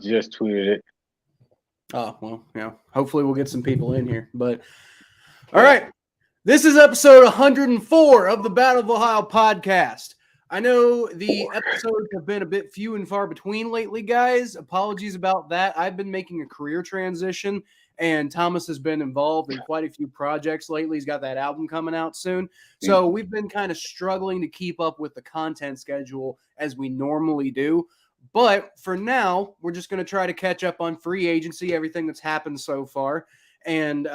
just tweeted it. Oh, well, hopefully we'll get some people in here. But, all right. This is episode 104 of the Battle of Ohio podcast. I know the episodes have been a bit few and far between lately, guys. Apologies about that. I've been making a career transition, and Thomas has been involved in quite a few projects lately. He's got that album coming out soon. So we've been kind of struggling to keep up with the content schedule as we normally do. But for now, we're just going to try to catch up on free agency, everything that's happened so far. And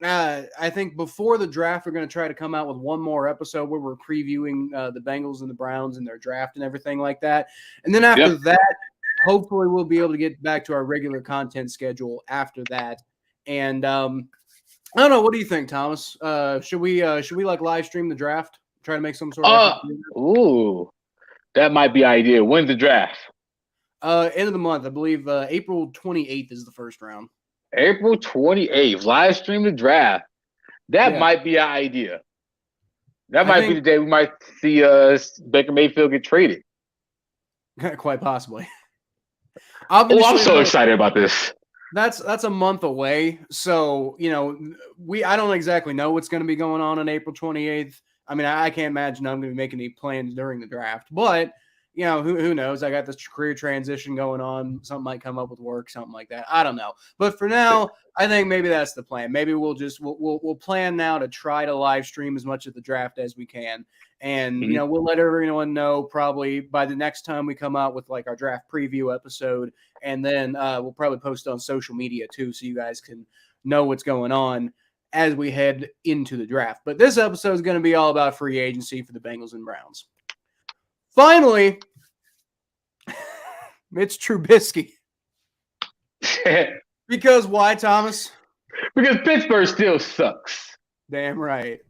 I think before the draft, we're going to try to come out with one more episode where we're previewing the Bengals and the Browns and their draft and everything like that. And then after that, hopefully we'll be able to get back to our regular content schedule after that. And I don't know. What do you think, Thomas? Should we like live stream the draft? Try to make some sort of ooh, that might be idea. When's the draft? End of the month, I believe. April 28th is the first round. April 28th, live stream the draft. That might be an idea. That might be the day we might see Baker Mayfield get traded. Quite possibly. I'm so excited about this. That's a month away. So, I don't exactly know what's going to be going on April 28th. I mean, I can't imagine I'm going to be making any plans during the draft, but who knows? I got this career transition going on. Something might come up with work, something like that. I don't know. But for now, I think maybe that's the plan. Maybe we'll plan now to try to live stream as much of the draft as we can. And, we'll let everyone know probably by the next time we come out with like our draft preview episode. And then we'll probably post on social media too, so you guys can know what's going on as we head into the draft. But this episode is going to be all about free agency for the Bengals and Browns. Finally, Mitch Trubisky. Because why, Thomas? Because Pittsburgh still sucks. Damn right.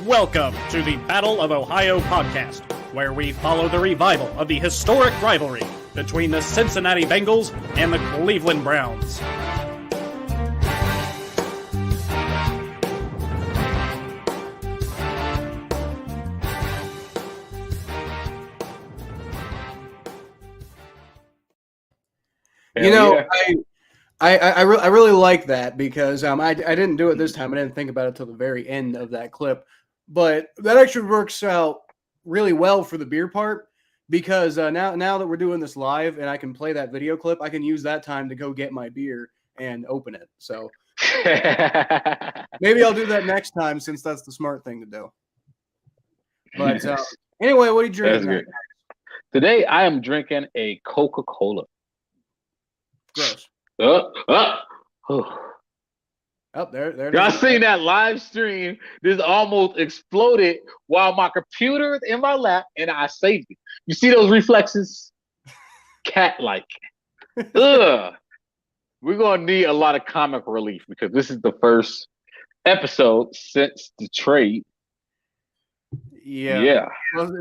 Welcome to the Battle of Ohio podcast, where we follow the revival of the historic rivalry between the Cincinnati Bengals and the Cleveland Browns. I really like that because I didn't do it this time. I didn't think about it till the very end of that clip, but that actually works out really well for the beer part because now that we're doing this live and I can play that video clip, I can use that time to go get my beer and open it. So maybe I'll do that next time since that's the smart thing to do. But anyway, what are you drinking? Today I am drinking a Coca-Cola. Gross. There. Y'all seen that live stream? This almost exploded while my computer is in my lap and I saved it. You see those reflexes? Cat-like. We're gonna need a lot of comic relief because this is the first episode since the trade. Yeah. Well,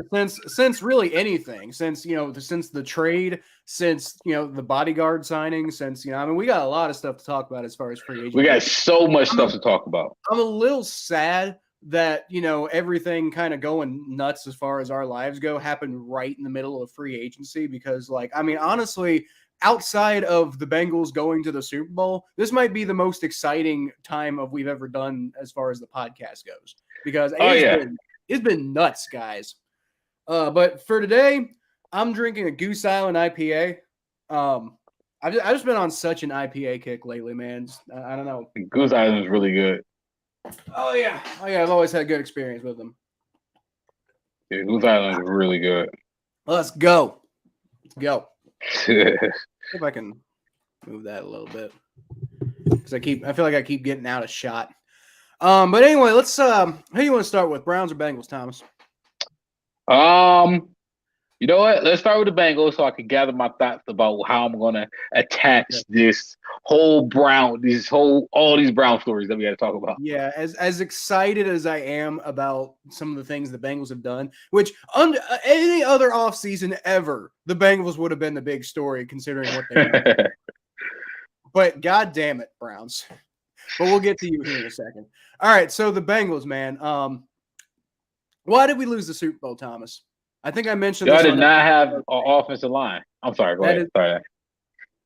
since really anything, since the trade, since the bodyguard signing, since we got a lot of stuff to talk about as far as free agent. We got so much stuff to talk about. I'm a little sad that everything kind of going nuts as far as our lives go happened right in the middle of free agency because honestly, outside of the Bengals going to the Super Bowl, this might be the most exciting time we've ever done as far as the podcast goes because it's been nuts, guys. But for today, I'm drinking a Goose Island IPA. I've just been on such an IPA kick lately, man. I don't know. Goose Island is really good. Oh yeah. I've always had a good experience with them. Yeah, Goose Island is really good. Let's go. See if I can move that a little bit because I feel like I keep getting out of shot. But anyway, let's who do you want to start with, Browns or Bengals, Thomas? You know what? Let's start with the Bengals so I can gather my thoughts about how I'm gonna attach this whole all these Brown stories that we got to talk about. Yeah, as excited as I am about some of the things the Bengals have done, which under any other offseason ever, the Bengals would have been the big story considering what they did. But god damn it, Browns. But we'll get to you here in a second. All right, so the Bengals, man. Why did we lose the Super Bowl, Thomas? I think I mentioned Y'all this did on not have an offensive line. I'm sorry. Go ahead. Sorry.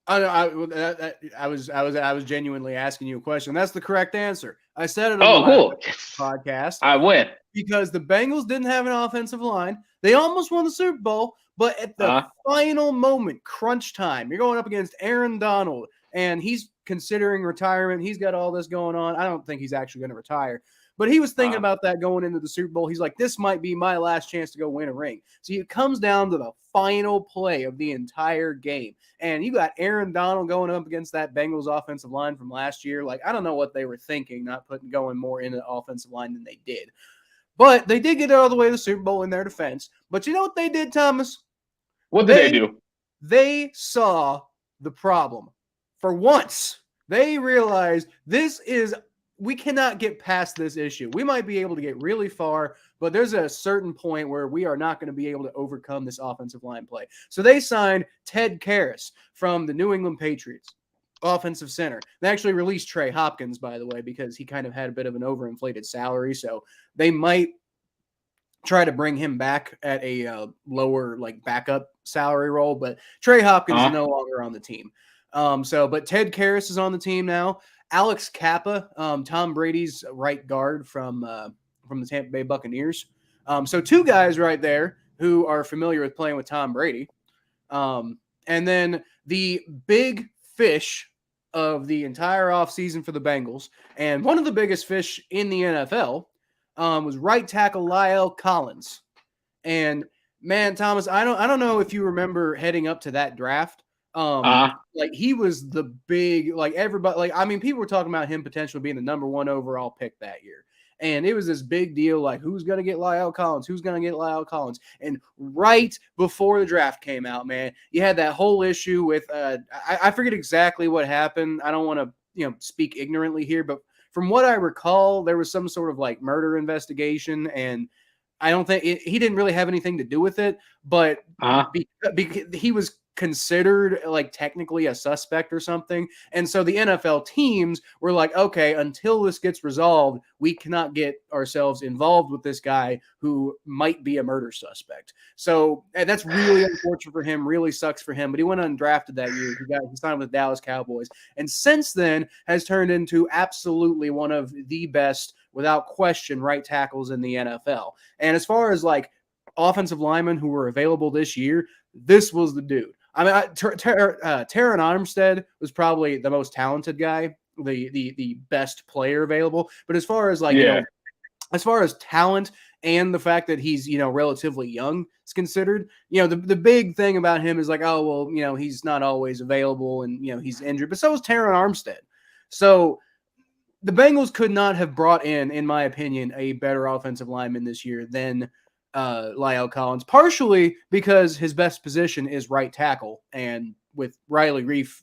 I was genuinely asking you a question. That's the correct answer. I said it on the Oh, last cool. podcast I win. because the Bengals didn't have an offensive line. They almost won the Super Bowl, but at the final moment, crunch time, you're going up against Aaron Donald, and he's considering retirement. He's got all this going on. I don't think he's actually going to retire. But he was thinking about that going into the Super Bowl. He's like, this might be my last chance to go win a ring. So it comes down to the final play of the entire game. And you got Aaron Donald going up against that Bengals offensive line from last year. Like, I don't know what they were thinking, not going more into the offensive line than they did. But they did get all the way to the Super Bowl in their defense. But you know what they did, Thomas? What did they do? They saw the problem. For once, they realized we cannot get past this issue. We might be able to get really far, but there's a certain point where we are not going to be able to overcome this offensive line play. So they signed Ted Karras from the New England Patriots, offensive center. They actually released Trey Hopkins, by the way, because he kind of had a bit of an overinflated salary. So they might try to bring him back at a lower like backup salary role, but Trey Hopkins is no longer on the team. But Ted Karras is on the team now. Alex Kappa, Tom Brady's right guard from the Tampa Bay Buccaneers. So two guys right there who are familiar with playing with Tom Brady. And then the big fish of the entire offseason for the Bengals, and one of the biggest fish in the NFL, was right tackle La'el Collins. And man, Thomas, I don't know if you remember heading up to that draft. Like he was the big, like everybody, like, I mean, people were talking about him potentially being the number 1 overall pick that year. And it was this big deal, like, who's going to get La'el Collins? Who's going to get La'el Collins? And right before the draft came out, man, you had that whole issue with, I forget exactly what happened. I don't want to, speak ignorantly here, but from what I recall, there was some sort of like murder investigation, and I don't think he didn't really have anything to do with it, but because he was considered like technically a suspect or something. And so the NFL teams were like, okay, until this gets resolved, we cannot get ourselves involved with this guy who might be a murder suspect. So that's really unfortunate for him, really sucks for him, but he went undrafted that year. He signed with the Dallas Cowboys, and since then has turned into absolutely one of the best, without question, right tackles in the NFL. And as far as like offensive linemen who were available this year, this was the dude. I mean, Terron Armstead was probably the most talented guy, the best player available. But as far as like, as far as talent and the fact that he's, relatively young is considered, the big thing about him is like, oh, well, he's not always available and, he's injured. But so is Terron Armstead. So the Bengals could not have brought in my opinion, a better offensive lineman this year than La'el Collins, partially because his best position is right tackle, and with Riley Reif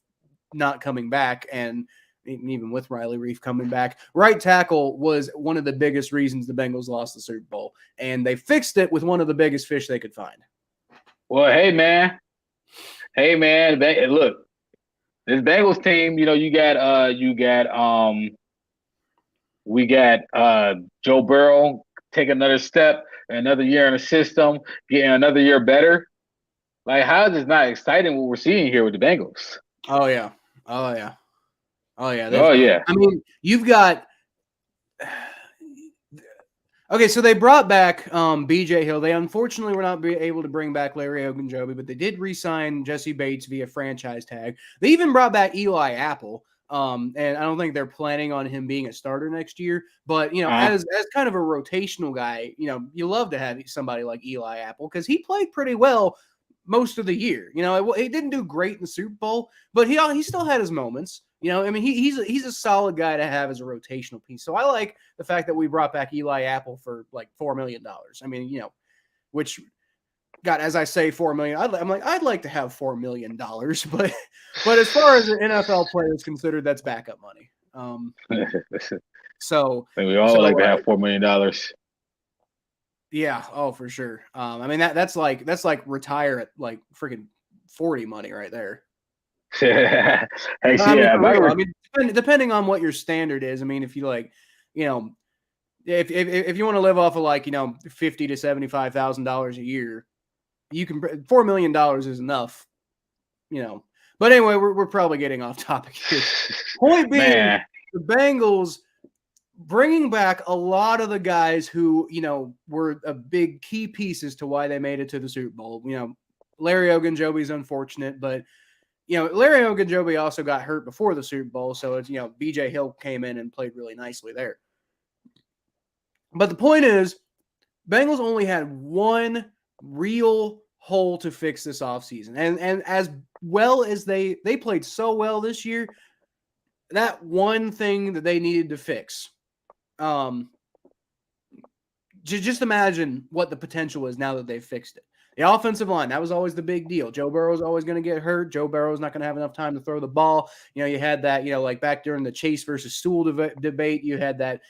not coming back, and even with Riley Reif coming back, right tackle was one of the biggest reasons the Bengals lost the Super Bowl, and they fixed it with one of the biggest fish they could find. Well, hey man, look, this Bengals team, we got Joe Burrow take another step, another year in the system, getting another year better. Like, how is this not exciting what we're seeing here with the Bengals? Oh yeah. I mean, you've got okay, so they brought back BJ Hill. They unfortunately were not able to bring back Larry Ogunjobi, but they did re-sign Jesse Bates via franchise tag. They even brought back Eli Apple. And I don't think they're planning on him being a starter next year, but as kind of a rotational guy, you love to have somebody like Eli Apple because he played pretty well most of the year. He didn't do great in the Super Bowl, but he still had his moments. I mean, he's a solid guy to have as a rotational piece. So I like the fact that we brought back Eli Apple for like $4 million. I mean, which, God, as I say, $4 million. I'm like, I'd like to have $4 million, but as far as an NFL player is considered, that's backup money. So we all like to have $4 million. Yeah, oh for sure. I mean that's like retire at like freaking 40 money right there. Hey, I mean, depending on what your standard is. I mean, if you like, if you want to live off of like $50,000 to $75,000 a year, you can $4 million is enough, you know. But anyway, we're probably getting off topic here. Point being, Man. the Bengals bringing back a lot of the guys who, you know, were a big key pieces to why they made it to the Super Bowl. You know, Larry Ogunjobi's unfortunate, but, you know, Larry Ogunjobi also got hurt before the Super Bowl. So it's, you know, BJ Hill came in and played really nicely there. But the point is, Bengals only had one real hole to fix this offseason. And as well as they played so well this year, that one thing that they needed to fix. Just imagine what the potential is now that they've fixed it. The offensive line, that was always the big deal. Joe Burrow's always going to get hurt. Joe Burrow's not going to have enough time to throw the ball. You know, you had that, you know, like back during the Chase versus Stool debate, you had that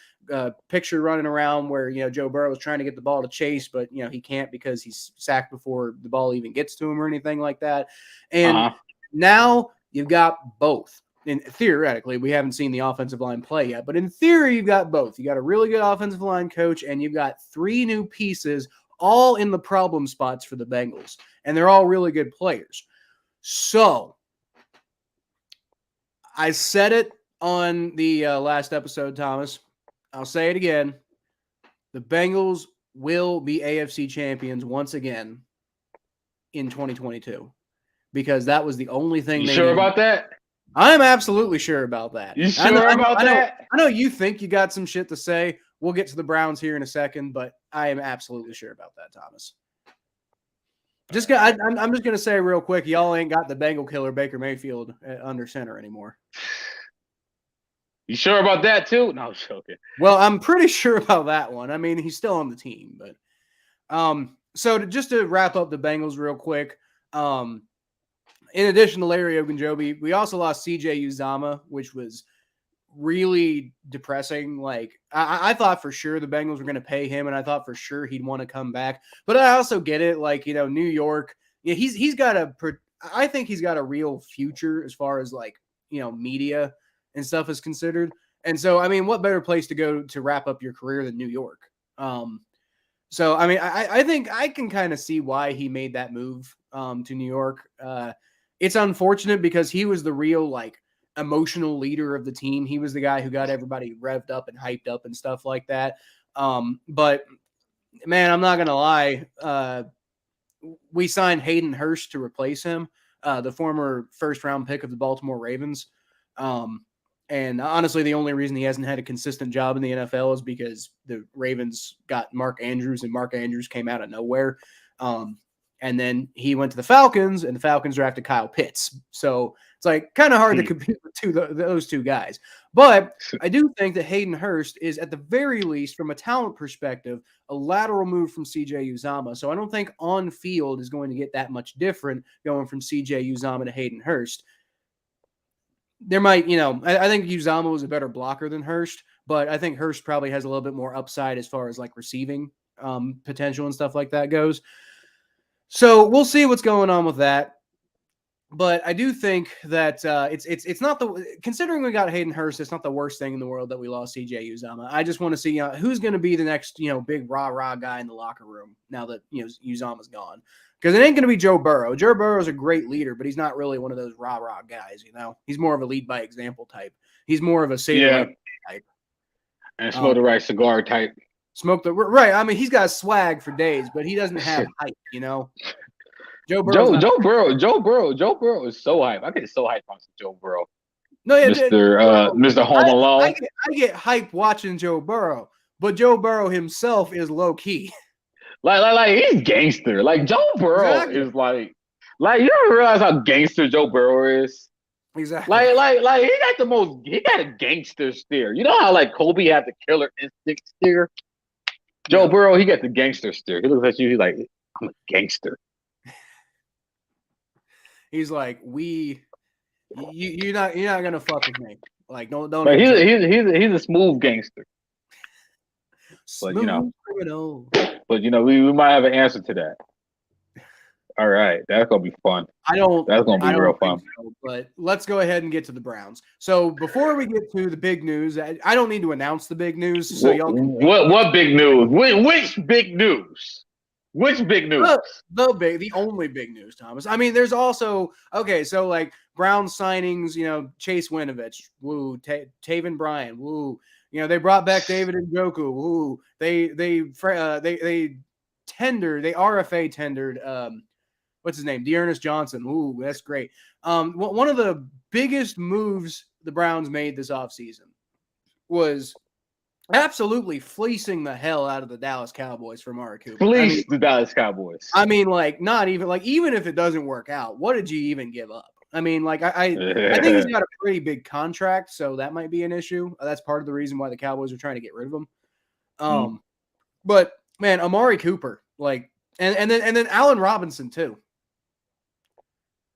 picture running around where, you know, Joe Burrow was trying to get the ball to Chase, but, you know, he can't because he's sacked before the ball even gets to him or anything like that. And now you've got both. And theoretically, we haven't seen the offensive line play yet, but in theory, you've got both. You got a really good offensive line coach, and you've got 3 new pieces all in the problem spots for the Bengals, and they're all really good players. So I said it on the last episode, Thomas. I'll say it again. The Bengals will be AFC champions once again in 2022 because that was the only thing. You sure about that? I'm absolutely sure about that. You sure about that? I know you think you got some shit to say. We'll get to the Browns here in a second, but I am absolutely sure about that, Thomas. I'm just going to say real quick, y'all ain't got the Bengal killer Baker Mayfield under center anymore. You sure about that too? No, I'm joking. Well, I'm pretty sure about that one. I mean, he's still on the team, but so just to wrap up the Bengals real quick, in addition to Larry Ogunjobi, we also lost CJ Uzomah, which was really depressing. Like I thought for sure the Bengals were going to pay him, and I thought for sure he'd want to come back. But I also get it, like, you know, New York, yeah, I think he's got a real future as far as, like, you know, media and stuff is considered. And so, I mean, what better place to go to wrap up your career than New York? So, I mean, I think I can kind of see why he made that move to New York. It's unfortunate because he was the real, like, emotional leader of the team. He was the guy who got everybody revved up and hyped up and stuff like that. But, man, I'm not going to lie. We signed Hayden Hurst to replace him, the former first-round pick of the Baltimore Ravens. And honestly, the only reason he hasn't had a consistent job in the NFL is because the Ravens got Mark Andrews, and Mark Andrews came out of nowhere. And then he went to the Falcons, and the Falcons drafted Kyle Pitts. So it's like kind of hard to compete with those two guys. But I do think that Hayden Hurst is, at the very least, from a talent perspective, a lateral move from CJ Uzomah. So I don't think on field is going to get that much different going from CJ Uzomah to Hayden Hurst. There might, you know, I think Uzomah was a better blocker than Hurst, but I think Hurst probably has a little bit more upside as far as, like, receiving potential and stuff like that goes. So we'll see what's going on with that. But I do think that it's not considering we got Hayden Hurst, it's not the worst thing in the world that we lost CJ Uzomah. I just want to see who's going to be the next, you know, big rah guy in the locker room now that, you know, Uzomah's gone. Because it ain't going to be Joe Burrow. Joe Burrow's a great leader, but he's not really one of those rah guys, you know. He's more of a lead by example type. He's more of a type. And smoke the right cigar type. Right. I mean, he's got swag for days, but he doesn't have hype, you know. Joe Burrow is so hype. I get so hyped on Joe Burrow. No, yeah, Mr. Home Alone. I get hype watching Joe Burrow, but Joe Burrow himself is low key. Like he's gangster. Like Joe Burrow is like you don't realize how gangster Joe Burrow is. Exactly. Like he got a gangster stare. You know how, like, Kobe had the killer instinct stare? Joe Burrow, he got the gangster stare. He looks at you, he's like, I'm a gangster. He's like, you're not gonna fuck with me. Like, don't. But he's a smooth gangster. Smooth but, you know, criminal. But, you know, we might have an answer to that. All right, that's gonna be fun. That's gonna be real fun. So, but let's go ahead and get to the Browns. So before we get to the big news, I don't need to announce the big news. So y'all. What big news? Which big news? Which big news? The only big news, Thomas. I mean, there's also so like Brown signings, Chase Winovich, woo, Taven Bryan, woo. They brought back David Njoku, woo. They RFA tendered what's his name? Dearness Johnson. Ooh, that's great. One of the biggest moves the Browns made this offseason was absolutely fleecing the hell out of the Dallas Cowboys for Amari Cooper. The Dallas Cowboys. I mean, like, not even like, even if it doesn't work out, what did you even give up? I mean, like, I think he's got a pretty big contract, so that might be an issue. That's part of the reason why the Cowboys are trying to get rid of him. But man, Amari Cooper, like, and then Allen Robinson too.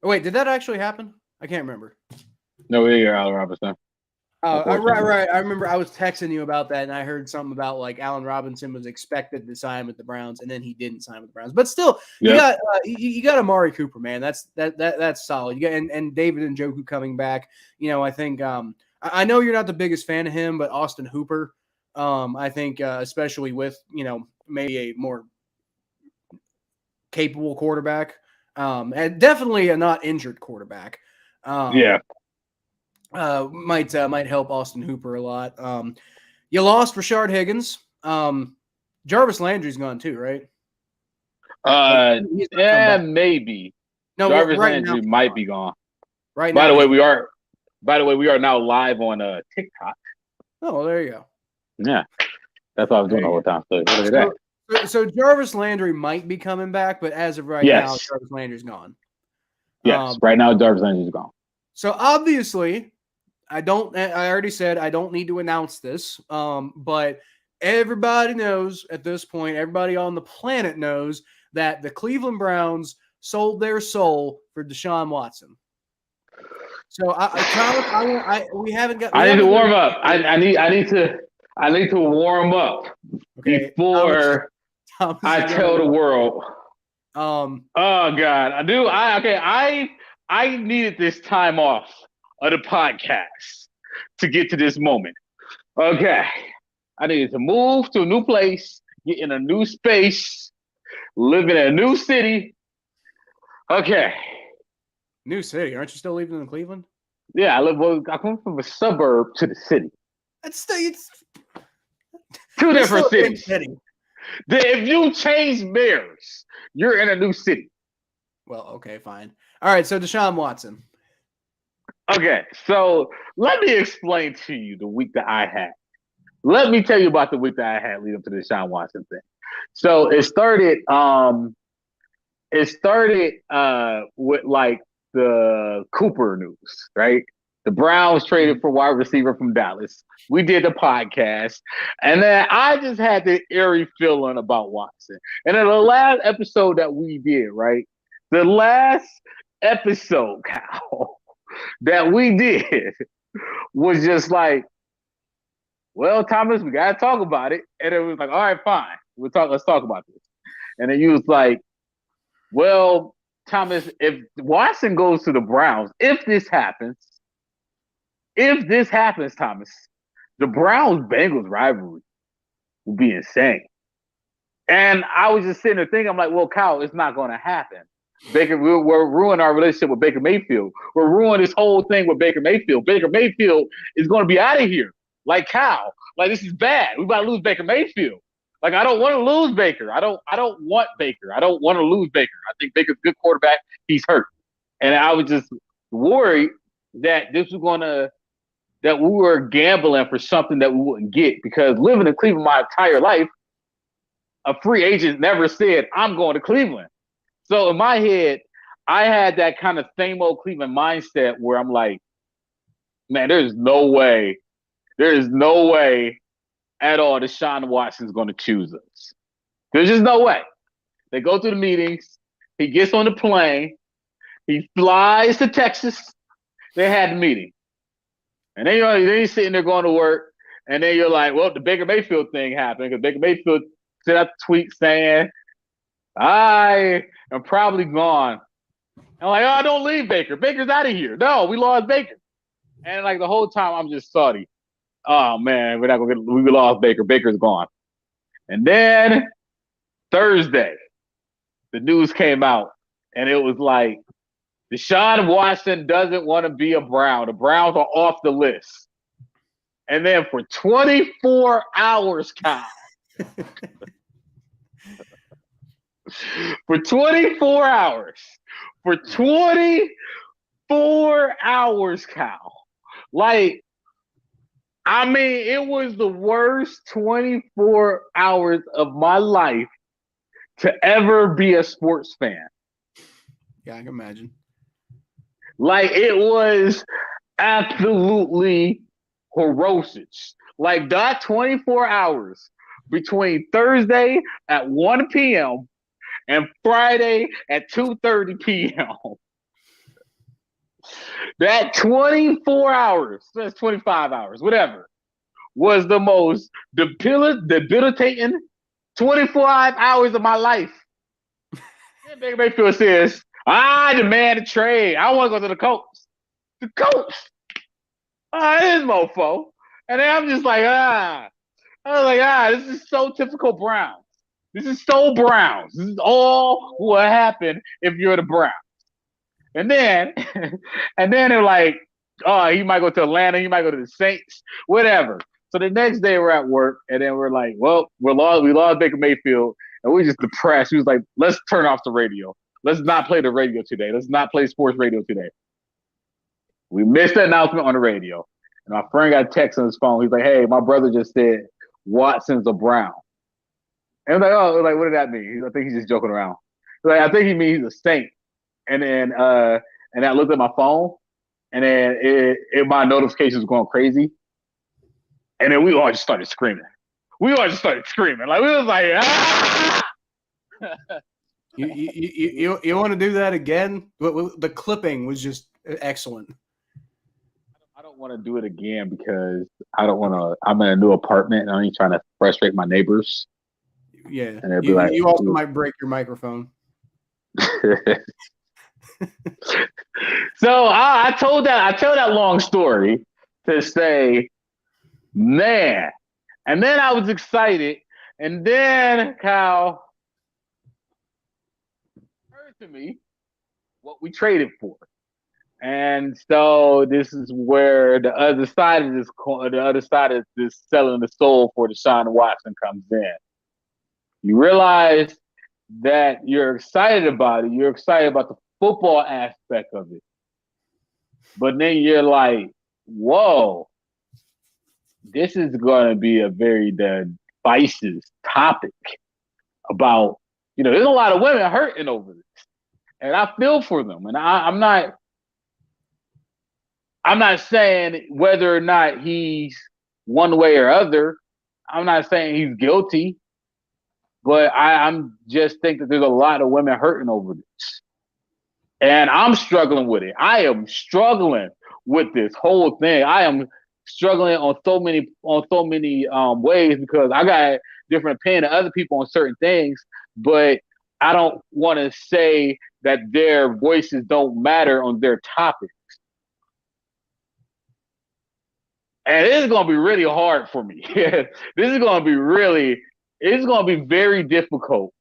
Oh, wait, did that actually happen? I can't remember. No, you're Allen Robinson. Right. I remember I was texting you about that, and I heard something about like Allen Robinson was expected to sign with the Browns, and then he didn't sign with the Browns. But still, you got Amari Cooper, man. That's solid. You got and David Njoku coming back. I think I know you're not the biggest fan of him, but Austin Hooper, I think especially with maybe a more capable quarterback, and definitely a not injured quarterback. Might help Austin Hooper a lot. You lost Rashard Higgins. Jarvis Landry's gone too, right? Maybe. No, Jarvis Landry might be gone. Right now. By the way, we are now live on TikTok. Oh, well, there you go. Yeah, that's what I was doing the whole time. So look at that. So Jarvis Landry might be coming back, but as of right now, Jarvis Landry's gone. Yes, right now Jarvis Landry's gone. So obviously, I already said I don't need to announce this, but everybody knows at this point, everybody on the planet knows that the Cleveland Browns sold their soul for Deshaun Watson. So we haven't got. I need to warm up. I need to warm up before I tell the world. Oh God, I do. I needed this time off of the podcast to get to this moment. Okay. I needed to move to a new place, get in a new space, live in a new city. Okay. New city? Aren't you still living in Cleveland? Yeah, I come from a suburb to the city. It's two different cities. If you change mayors, you're in a new city. Well, okay, fine. All right, so Deshaun Watson. Okay, so let me explain to you the week that I had. Let me tell you about the week that I had leading up to the Deshaun Watson thing. So it started with like the Cooper news, right? The Browns traded for wide receiver from Dallas. We did the podcast, and then I just had the eerie feeling about Watson. And in the last episode that we did, right? The last episode, Cal, that we did was just like, well, Thomas, we gotta talk about it. And it was like, all right, fine. Let's talk about this. And then you was like, well, Thomas, if Watson goes to the Browns, if this happens, Thomas, the Browns-Bengals rivalry will be insane. And I was just sitting there thinking, I'm like, well, Kyle, it's not going to happen. We're ruining our relationship with Baker Mayfield. We're ruining this whole thing with Baker Mayfield. Baker Mayfield is going to be out of here. Like, Kyle, like, this is bad. We about to lose Baker Mayfield. Like, I don't want to lose Baker. I don't want Baker. I don't want to lose Baker. I think Baker's a good quarterback. He's hurt. And I was just worried that that we were gambling for something that we wouldn't get, because living in Cleveland my entire life, a free agent never said, I'm going to Cleveland. So in my head, I had that kind of same old Cleveland mindset where I'm like, man, there's no way at all Deshaun Watson's going to choose us. There's just no way. They go through the meetings. He gets on the plane. He flies to Texas. They had the meeting. And then you're sitting there going to work. And then you're like, well, the Baker Mayfield thing happened, because Baker Mayfield sent out the tweet saying, I am probably gone. I'm like, oh, don't leave Baker. Baker's out of here. No, we lost Baker. And like the whole time I'm just salty. Oh man, we lost Baker. Baker's gone. And then Thursday, the news came out, and it was like, Deshaun Watson doesn't want to be a Brown. The Browns are off the list. And then for 24 hours, Kyle, for 24 hours, Kyle, like, I mean, it was the worst 24 hours of my life to ever be a sports fan. Yeah, I can imagine. Like, it was absolutely ferocious. Like, that 24 hours between Thursday at 1 p.m. and Friday at 2:30 p.m. That 24 hours, that's 25 hours, whatever, was the most debilitating 24 hours of my life. Then Baker Mayfield says, I demand a trade. I want to go to the Colts. The Colts. This mofo. And then I'm just like, I was like, this is so typical Browns. This is so Browns. This is all what happened if you're the Browns. And then they're like, oh, he might go to Atlanta. He might go to the Saints, whatever. So the next day we're at work, and then we're like, well, we lost Baker Mayfield, and we're just depressed. He was like, let's turn off the radio. Let's not play the radio today. Let's not play sports radio today. We missed the announcement on the radio. And my friend got a text on his phone. He's like, hey, my brother just said Watson's a Brown. And I'm like, oh, like, what did that mean? I think he's just joking around. Like, I think he means he's a Saint. And then I looked at my phone, and then my notifications were going crazy. And then we all just started screaming. Like, we was like, ah! You want to do that again? The clipping was just excellent. I don't want to do it again because I don't want to. I'm in a new apartment, and I'm trying to frustrate my neighbors. Yeah, and they'll be like, you also might break your microphone. So I tell that long story to say, man, and then I was excited, and then Kyle heard to me what we traded for, and so this is where the other side of this selling the soul for Deshaun Watson comes in. You realize that you're excited about it. You're excited about the football aspect of it. But then you're like, whoa, this is going to be a very divisive topic about, there's a lot of women hurting over this. And I feel for them. And I'm not saying whether or not he's one way or other. I'm not saying he's guilty. But I'm just think that there's a lot of women hurting over this. And I'm struggling with it. I am struggling with this whole thing. I am struggling on so many ways because I got different opinion of other people on certain things, but I don't want to say that their voices don't matter on their topics. And it is going to be really hard for me. It's going to be very difficult.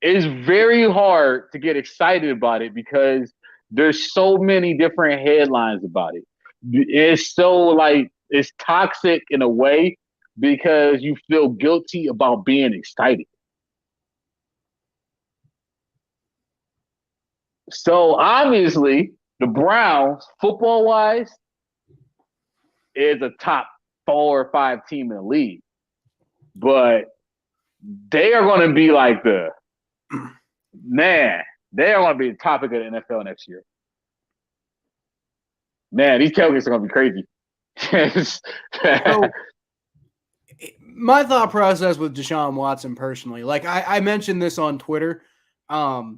It's very hard to get excited about it because there's so many different headlines about it. It's so it's toxic in a way because you feel guilty about being excited. So obviously the Browns, football wise, is a top 4 or 5 team in the league. But they are going to be like they are going to be the topic of the NFL next year. Man, these tailgates are going to be crazy. So, my thought process with Deshaun Watson personally, like I mentioned this on Twitter. The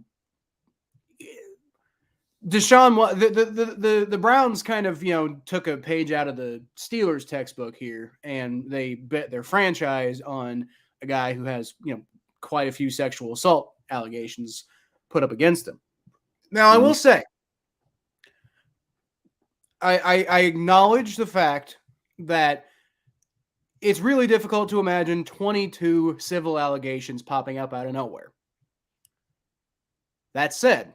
Browns kind of, took a page out of the Steelers textbook here, and they bet their franchise on a guy who has, quite a few sexual assault allegations put up against him. Now, I will say, I acknowledge the fact that it's really difficult to imagine 22 civil allegations popping up out of nowhere. That said,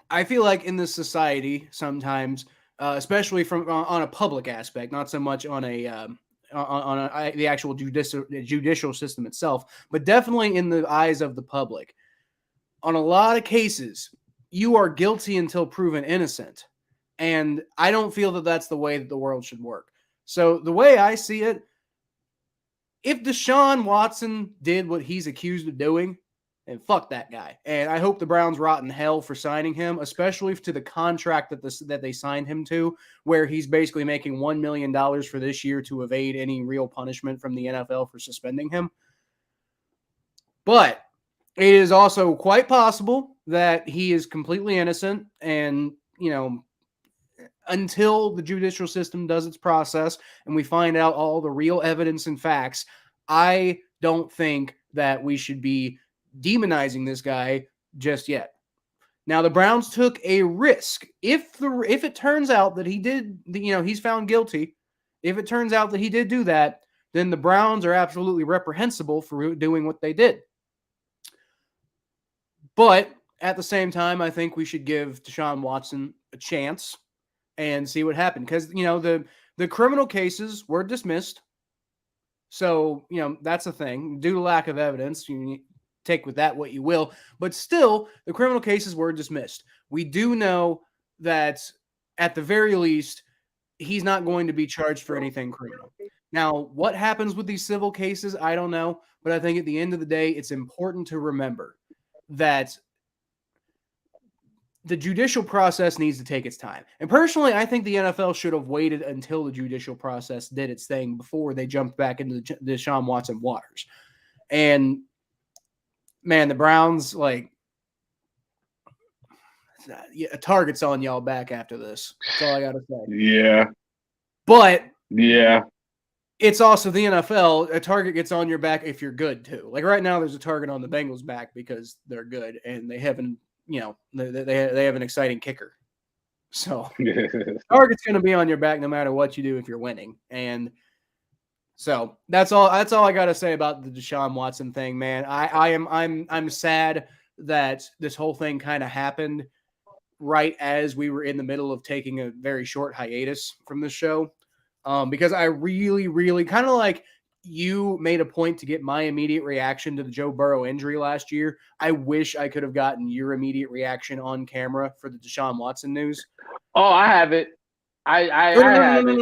I feel like in this society sometimes, especially from on a public aspect, not so much on the actual judicial system itself, but definitely in the eyes of the public. On a lot of cases, you are guilty until proven innocent. And I don't feel that that's the way that the world should work. So the way I see it, if Deshaun Watson did what he's accused of doing, and fuck that guy. And I hope the Browns rot in hell for signing him, especially to the contract that they signed him to, where he's basically making $1 million for this year to evade any real punishment from the NFL for suspending him. But it is also quite possible that he is completely innocent, and, until the judicial system does its process and we find out all the real evidence and facts, I don't think that we should be demonizing this guy just yet. Now, the Browns took a risk. If it turns out that he did, he's found guilty, if it turns out that he did do that, then the Browns are absolutely reprehensible for doing what they did. But at the same time, I think we should give Deshaun Watson a chance and see what happened. Because, the criminal cases were dismissed. So, that's a thing. Due to lack of evidence, you take with that what you will. But still, the criminal cases were dismissed. We do know that, at the very least, he's not going to be charged for anything criminal. Now, what happens with these civil cases, I don't know. But I think at the end of the day, it's important to remember that the judicial process needs to take its time. And personally, I think the NFL should have waited until the judicial process did its thing before they jumped back into the Deshaun Watson waters. And, man, the Browns, a target's on y'all back after this. That's all I got to say. Yeah. But yeah, it's also the NFL. A target gets on your back if you're good, too. Like right now, there's a target on the Bengals' back because they're good and they haven't, they have an exciting kicker. So target's going to be on your back no matter what you do if you're winning. And so that's all I got to say about the Deshaun Watson thing, man. I'm sad that this whole thing kind of happened right as we were in the middle of taking a very short hiatus from the show. Because I really, really kind of like you made a point to get my immediate reaction to the Joe Burrow injury last year. I wish I could have gotten your immediate reaction on camera for the Deshaun Watson news. Oh, I have it. I have it.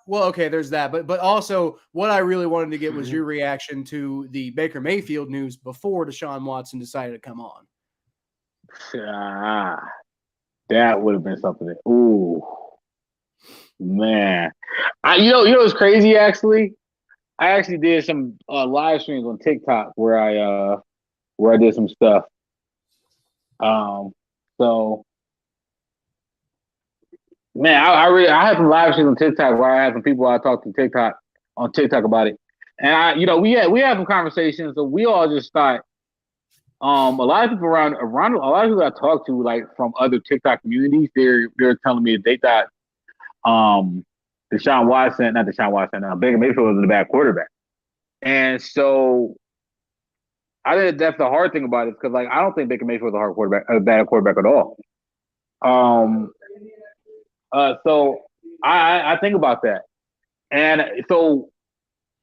Well, okay, there's that. But also what I really wanted to get was your reaction to the Baker Mayfield news before Deshaun Watson decided to come on. That would have been something. Ooh, man. You know what's crazy, actually? I actually did some live streams on TikTok where I did some stuff. So man, I had some live streams on TikTok where I had some people I talked to on TikTok about it, and we had some conversations. So we all just thought, a lot of people around a lot of people I talked to, like from other TikTok communities, they're telling me that they thought Baker Mayfield was a bad quarterback. And so I think that's the hard thing about it, because I don't think Baker Mayfield was a bad quarterback at all. So I think about that. And so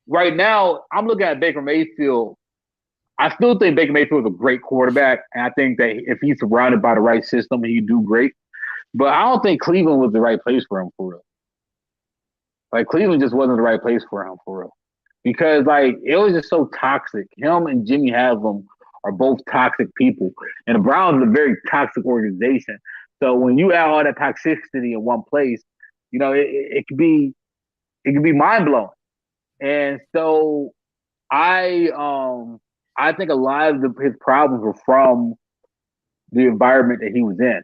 right now I'm looking at Baker Mayfield. I still think Baker Mayfield is a great quarterback, and I think that if he's surrounded by the right system, he'd do great. But I don't think Cleveland was the right place for him, for real. Cleveland just wasn't the right place for him, for real. Because, it was just so toxic. Him and Jimmy Haslam are both toxic people. And the Browns are a very toxic organization. So when you add all that toxicity in one place, it could be mind-blowing. And so I think a lot of his problems were from the environment that he was in.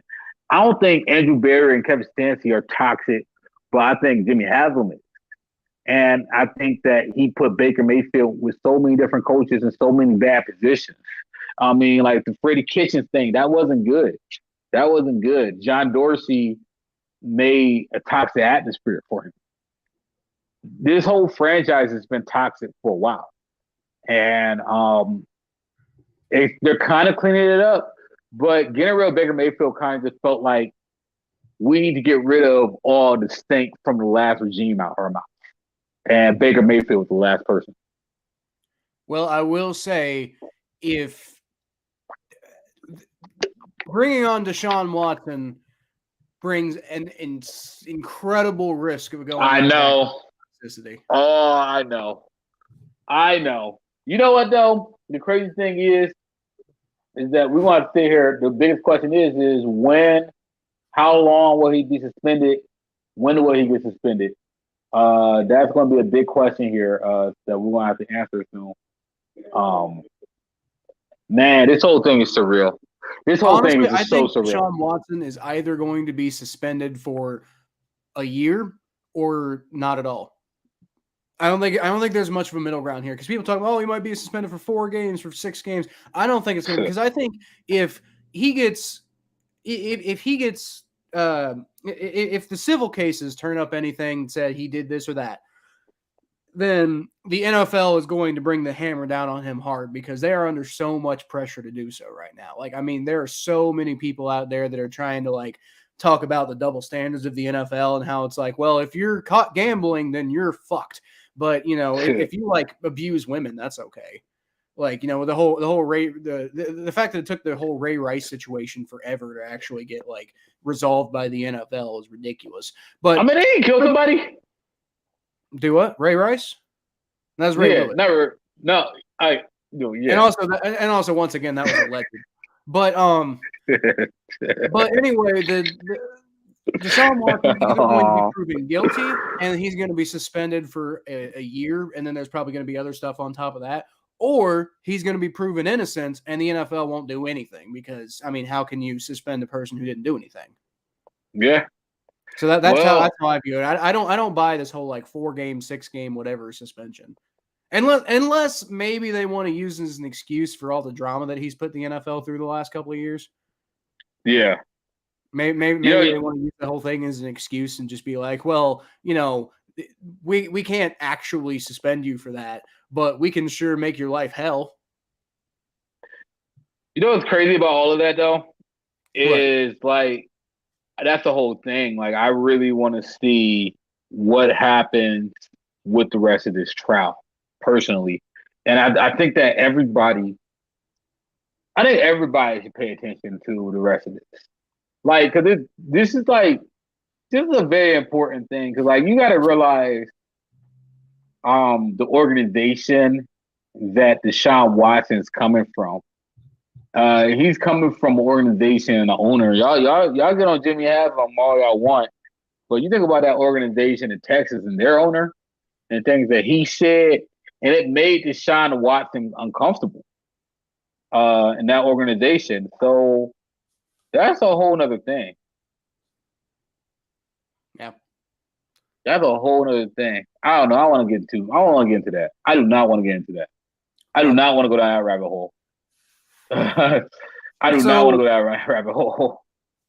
I don't think Andrew Berry and Kevin Stefanski are toxic, but I think Jimmy Haslam is. And I think that he put Baker Mayfield with so many different coaches in so many bad positions. I mean, the Freddie Kitchens thing, that wasn't good. That wasn't good. John Dorsey made a toxic atmosphere for him. This whole franchise has been toxic for a while. And they're kind of cleaning it up. But getting rid of Baker Mayfield kind of just felt like we need to get rid of all the stink from the last regime out her mouth. And Baker Mayfield was the last person. Well, I will say, if bringing on Deshaun Watson brings an incredible risk of going. I know. Oh, I know. I know. You know what though? The crazy thing is that we want to sit here. The biggest question is when, how long will he be suspended? When will he get suspended? That's going to be a big question here that we're going to have to answer soon. Man, this whole thing is surreal. This whole thing is just so surreal. Deshaun Watson is either going to be suspended for a year or not at all. I don't think there's much of a middle ground here because people talk about, he might be suspended for 4 games, for 6 games. I don't think it's going to, because I think if the civil cases turn up anything, said he did this or that, then the NFL is going to bring the hammer down on him hard because they are under so much pressure to do so right now. Like, I mean, there are so many people out there that are trying to like talk about the double standards of the NFL and how it's like, well, if you're caught gambling, then you're fucked. But, you know, if you like abuse women, that's okay. Like, you know, the whole Ray, the fact that it took the whole Ray Rice situation forever to actually get like resolved by the NFL is ridiculous. But I mean, they didn't kill somebody. Do what? Ray Rice? That's Ray Lewis. Never. No, yeah. And also, once again, that was alleged. But anyway, the Deshaun Watson is going to be proven guilty, and he's going to be suspended for a year, and then there's probably going to be other stuff on top of that. Or he's going to be proven innocent, and the NFL won't do anything because, I mean, how can you suspend a person who didn't do anything? Yeah. So that's how I view it. I don't buy this whole like 4-game, 6-game, whatever suspension, unless maybe they want to use this as an excuse for all the drama that he's put the NFL through the last couple of years. Yeah. Maybe they want to use the whole thing as an excuse and just be like, well, you know, we can't actually suspend you for that, but we can sure make your life hell. You know what's crazy about all of that though? Is like, that's the whole thing. Like, I really want to see what happens with the rest of this trial, personally. And I think that everybody should pay attention to the rest of this. Like, because this is a very important thing. Because, like, you got to realize the organization that Deshaun Watson is coming from. He's coming from an organization and an owner. Y'all get on Jimmy Haslam all y'all want, but you think about that organization in Texas and their owner and things that he said, and it made Deshaun Watson uncomfortable in that organization. So that's a whole nother thing. Yeah, that's a whole nother thing. I don't know. I don't want to get into that. I do not want to get into that. I do not want to go down that rabbit hole. I do not want to go down that rabbit hole.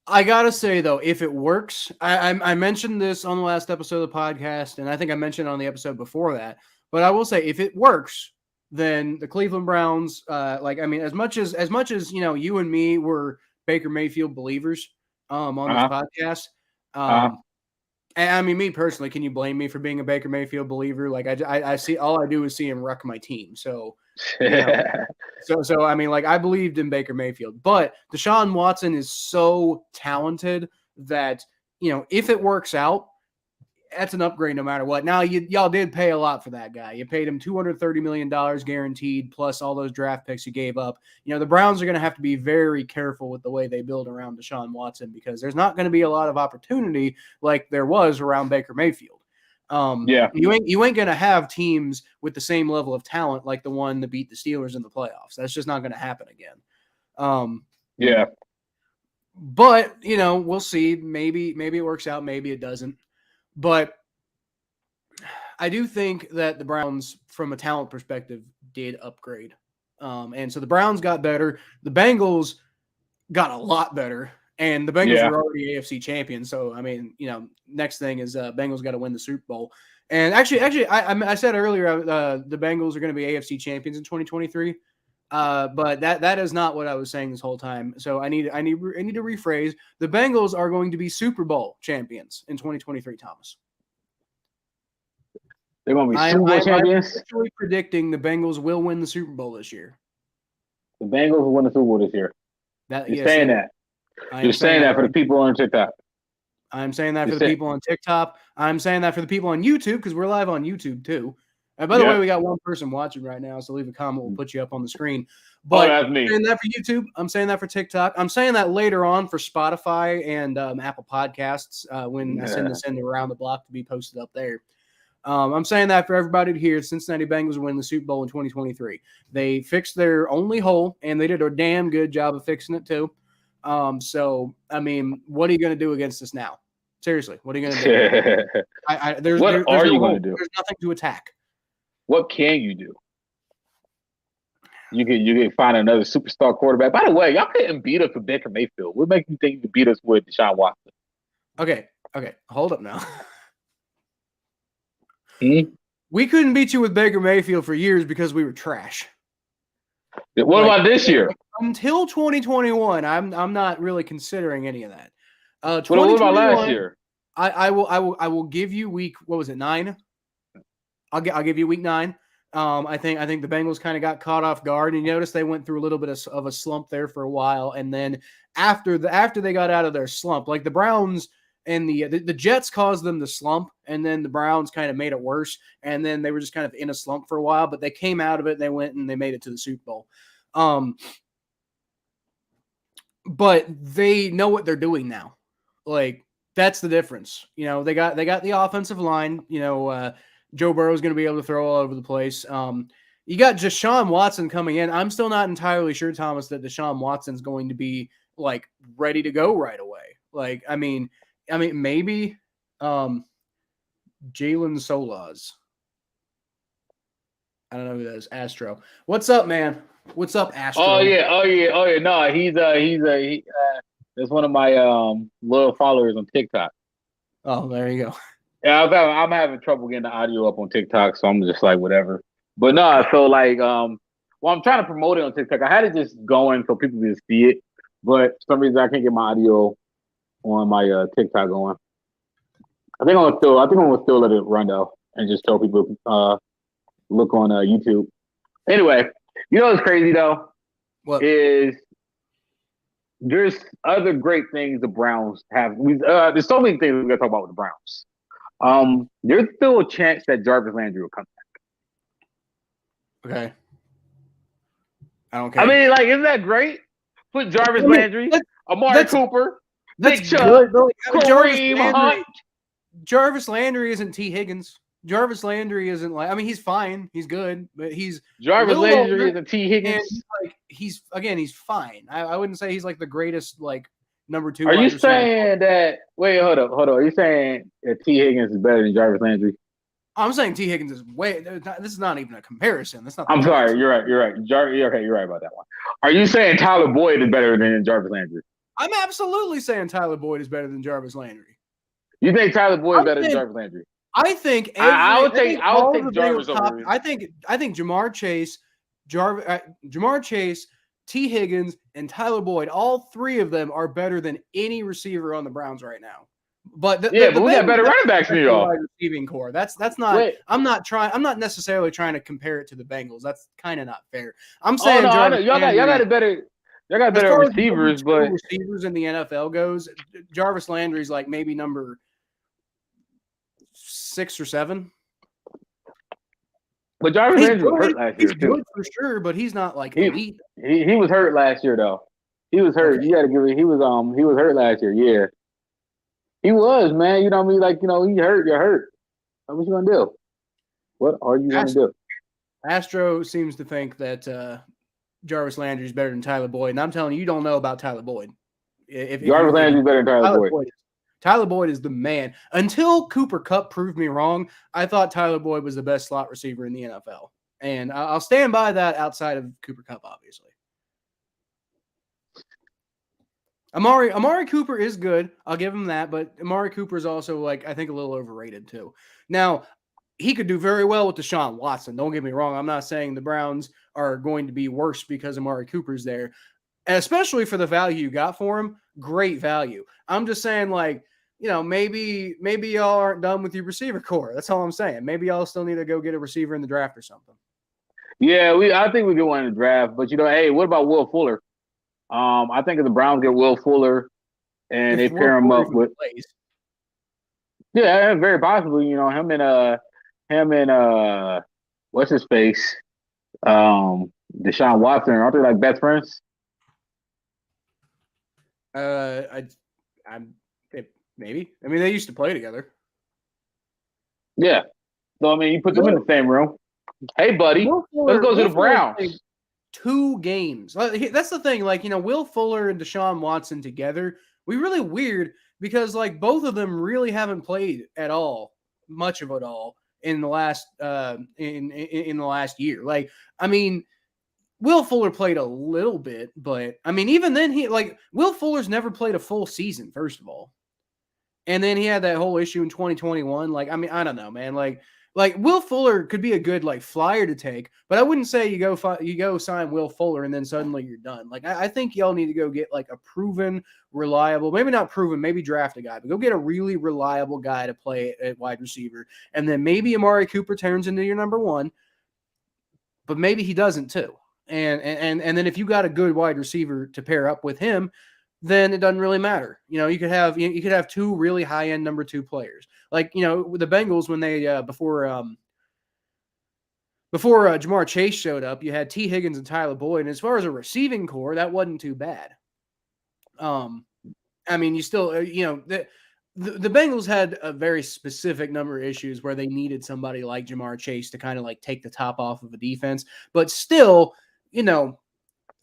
I gotta say though, if it works, I mentioned this on the last episode of the podcast, and I think I mentioned it on the episode before that. But I will say, if it works, then the Cleveland Browns, as much as you know, you and me were Baker Mayfield believers on this podcast. And I mean, me personally, can you blame me for being a Baker Mayfield believer? Like, I see, all I do is see him wreck my team. So, you know, so I mean, like, I believed in Baker Mayfield, but Deshaun Watson is so talented that, you know, if it works out, that's an upgrade no matter what. Now, y'all did pay a lot for that guy. You paid him $230 million guaranteed, plus all those draft picks you gave up. You know, the Browns are going to have to be very careful with the way they build around Deshaun Watson because there's not going to be a lot of opportunity like there was around Baker Mayfield. You ain't going to have teams with the same level of talent like the one that beat the Steelers in the playoffs. That's just not going to happen again. But, you know, we'll see. Maybe it works out. Maybe it doesn't. But I do think that the Browns, from a talent perspective, did upgrade. And so the Browns got better. The Bengals got a lot better. And the Bengals were already AFC champions. So, I mean, you know, next thing is Bengals got to win the Super Bowl. And actually, I said earlier the Bengals are going to be AFC champions in 2023. But that is not what I was saying this whole time. So I need to rephrase. The Bengals are going to be Super Bowl champions in 2023, Thomas. They're going to be Super Bowl champions? I'm actually predicting the Bengals will win the Super Bowl this year. The Bengals will win the Super Bowl this year. You're saying that. You're saying that for the people on TikTok. I'm saying that for the people on TikTok. I'm saying that for the people on YouTube because we're live on YouTube too. And by the way, we got one person watching right now, so leave a comment. We'll put you up on the screen. But that's me. I'm saying that for YouTube. I'm saying that for TikTok. I'm saying that later on for Spotify and Apple Podcasts when I send this in around the block to be posted up there. I'm saying that for everybody to hear. Cincinnati Bengals win the Super Bowl in 2023. They fixed their only hole, and they did a damn good job of fixing it too. So, I mean, what are you going to do against us now? Seriously, what are you going to do? What are you going to do? There's nothing to attack. What can you do? You can find another superstar quarterback. By the way, y'all couldn't beat us with Baker Mayfield. What makes you think you could beat us with Deshaun Watson? Okay, hold up now. We couldn't beat you with Baker Mayfield for years because we were trash. What about this year? Until 2021, I'm not really considering any of that. What about last year? I will give you week. What was it? 9. I'll give you week 9. I think the Bengals kind of got caught off guard, and you notice they went through a little bit of a slump there for a while, and then after they got out of their slump, like the Browns and the Jets caused them to slump, and then the Browns kind of made it worse, and then they were just kind of in a slump for a while, but they came out of it and they went and they made it to the Super Bowl. But they know what they're doing now. Like, that's the difference. You know, they got the offensive line. You know, Joe Burrow is going to be able to throw all over the place. You got Deshaun Watson coming in. I'm still not entirely sure, Thomas, that Deshaun Watson's going to be like ready to go right away. Like, I mean, maybe Jalen Solaz. I don't know who that is. Astro. What's up, man? What's up, Astro? Oh yeah. No, he's that's one of my loyal followers on TikTok. Oh, there you go. Yeah, I'm having trouble getting the audio up on TikTok, so I'm just like whatever. But no, I feel like I'm trying to promote it on TikTok. I had it just going so people can see it, but for some reason I can't get my audio on my TikTok going. I think I'm gonna still let it run though, and just tell people look on YouTube. Anyway, you know what's crazy though? What is there's other great things the Browns have. There's so many things we're gonna talk about with the Browns. There's still a chance that Jarvis Landry will come back. Okay. I don't care. I mean, like, isn't that great? Put Jarvis Landry, Amari Cooper, Nick Chubb, Kareem Hunt. Jarvis Landry isn't T. Higgins. Jarvis Landry isn't like. I mean, he's fine. He's good, but he's Jarvis Landry isn't T. Higgins. He's fine. I wouldn't say he's like the greatest like number 2. Are you saying that? Wait, hold up. Are you saying that T. Higgins is better than Jarvis Landry? I'm saying T. Higgins is way. This is not even a comparison. That's not. I'm sorry. You're right. You're right. You're right about that one. Are you saying Tyler Boyd is better than Jarvis Landry? I'm absolutely saying Tyler Boyd is better than Jarvis Landry. You think Tyler Boyd is better than Jarvis Landry? I think I would take Jarvis over. I think Jamar Chase, T. Higgins, and Tyler Boyd, all 3 of them are better than any receiver on the Browns right now. But but we got better running backs than y'all. Receiving core. That's not. Wait. I'm not necessarily trying to compare it to the Bengals. That's kind of not fair. I'm saying y'all got better receivers, but receivers in the NFL goes, Jarvis Landry's like maybe number 6 or 7. But Jarvis Landry was hurt last year too. He's good for sure, but he's not like elite. He was hurt last year though. He was hurt. Okay. You got to give it. He was hurt last year. Yeah, he was, man. You know what I mean? Like, you know, he hurt. You're hurt. What you gonna do? What are you gonna do? Astro seems to think that Jarvis Landry is better than Tyler Boyd, and I'm telling you don't know about Tyler Boyd. Jarvis Landry is better than Tyler Boyd. Tyler Boyd is the man. Until Cooper Kupp proved me wrong, I thought Tyler Boyd was the best slot receiver in the NFL. And I'll stand by that outside of Cooper Kupp, obviously. Amari Cooper is good. I'll give him that. But Amari Cooper is also, like, I think a little overrated, too. Now, he could do very well with Deshaun Watson. Don't get me wrong. I'm not saying the Browns are going to be worse because Amari Cooper's there, and especially for the value you got for him. Great value. I'm just saying, like, maybe y'all aren't done with your receiver core. That's all I'm saying. Maybe y'all still need to go get a receiver in the draft or something. Yeah, I think we get one in the draft. But hey, what about Will Fuller? I think if the Browns get Will Fuller and they pair him up with plays. Yeah, very possibly. Him and what's his face? Deshaun Watson. Aren't they like best friends? Maybe. I mean, they used to play together. Yeah. So you put them in the same room. Hey, buddy, let's go to the Browns. 2 games. That's the thing. Like, Will Fuller and Deshaun Watson together, really weird because like both of them really haven't played at all, much of it all in the last in the last year. Like, Will Fuller played a little bit, but even then Will Fuller's never played a full season, first of all. And then he had that whole issue in 2021. Like, I don't know, man. Like Will Fuller could be a good flyer to take, but I wouldn't say you go sign Will Fuller and then suddenly you're done. Like I think y'all need to go get a proven, reliable, maybe not proven, maybe draft a guy, but go get a really reliable guy to play at wide receiver, and then maybe Amari Cooper turns into your number 1, but maybe he doesn't too. And then if you got a good wide receiver to pair up with him, then it doesn't really matter. You could have 2 really high end number 2 players. Like, with the Bengals when they before Jamar Chase showed up, you had T. Higgins and Tyler Boyd, and as far as a receiving core, that wasn't too bad. You still the Bengals had a very specific number of issues where they needed somebody like Jamar Chase to kind of take the top off of a defense, but still,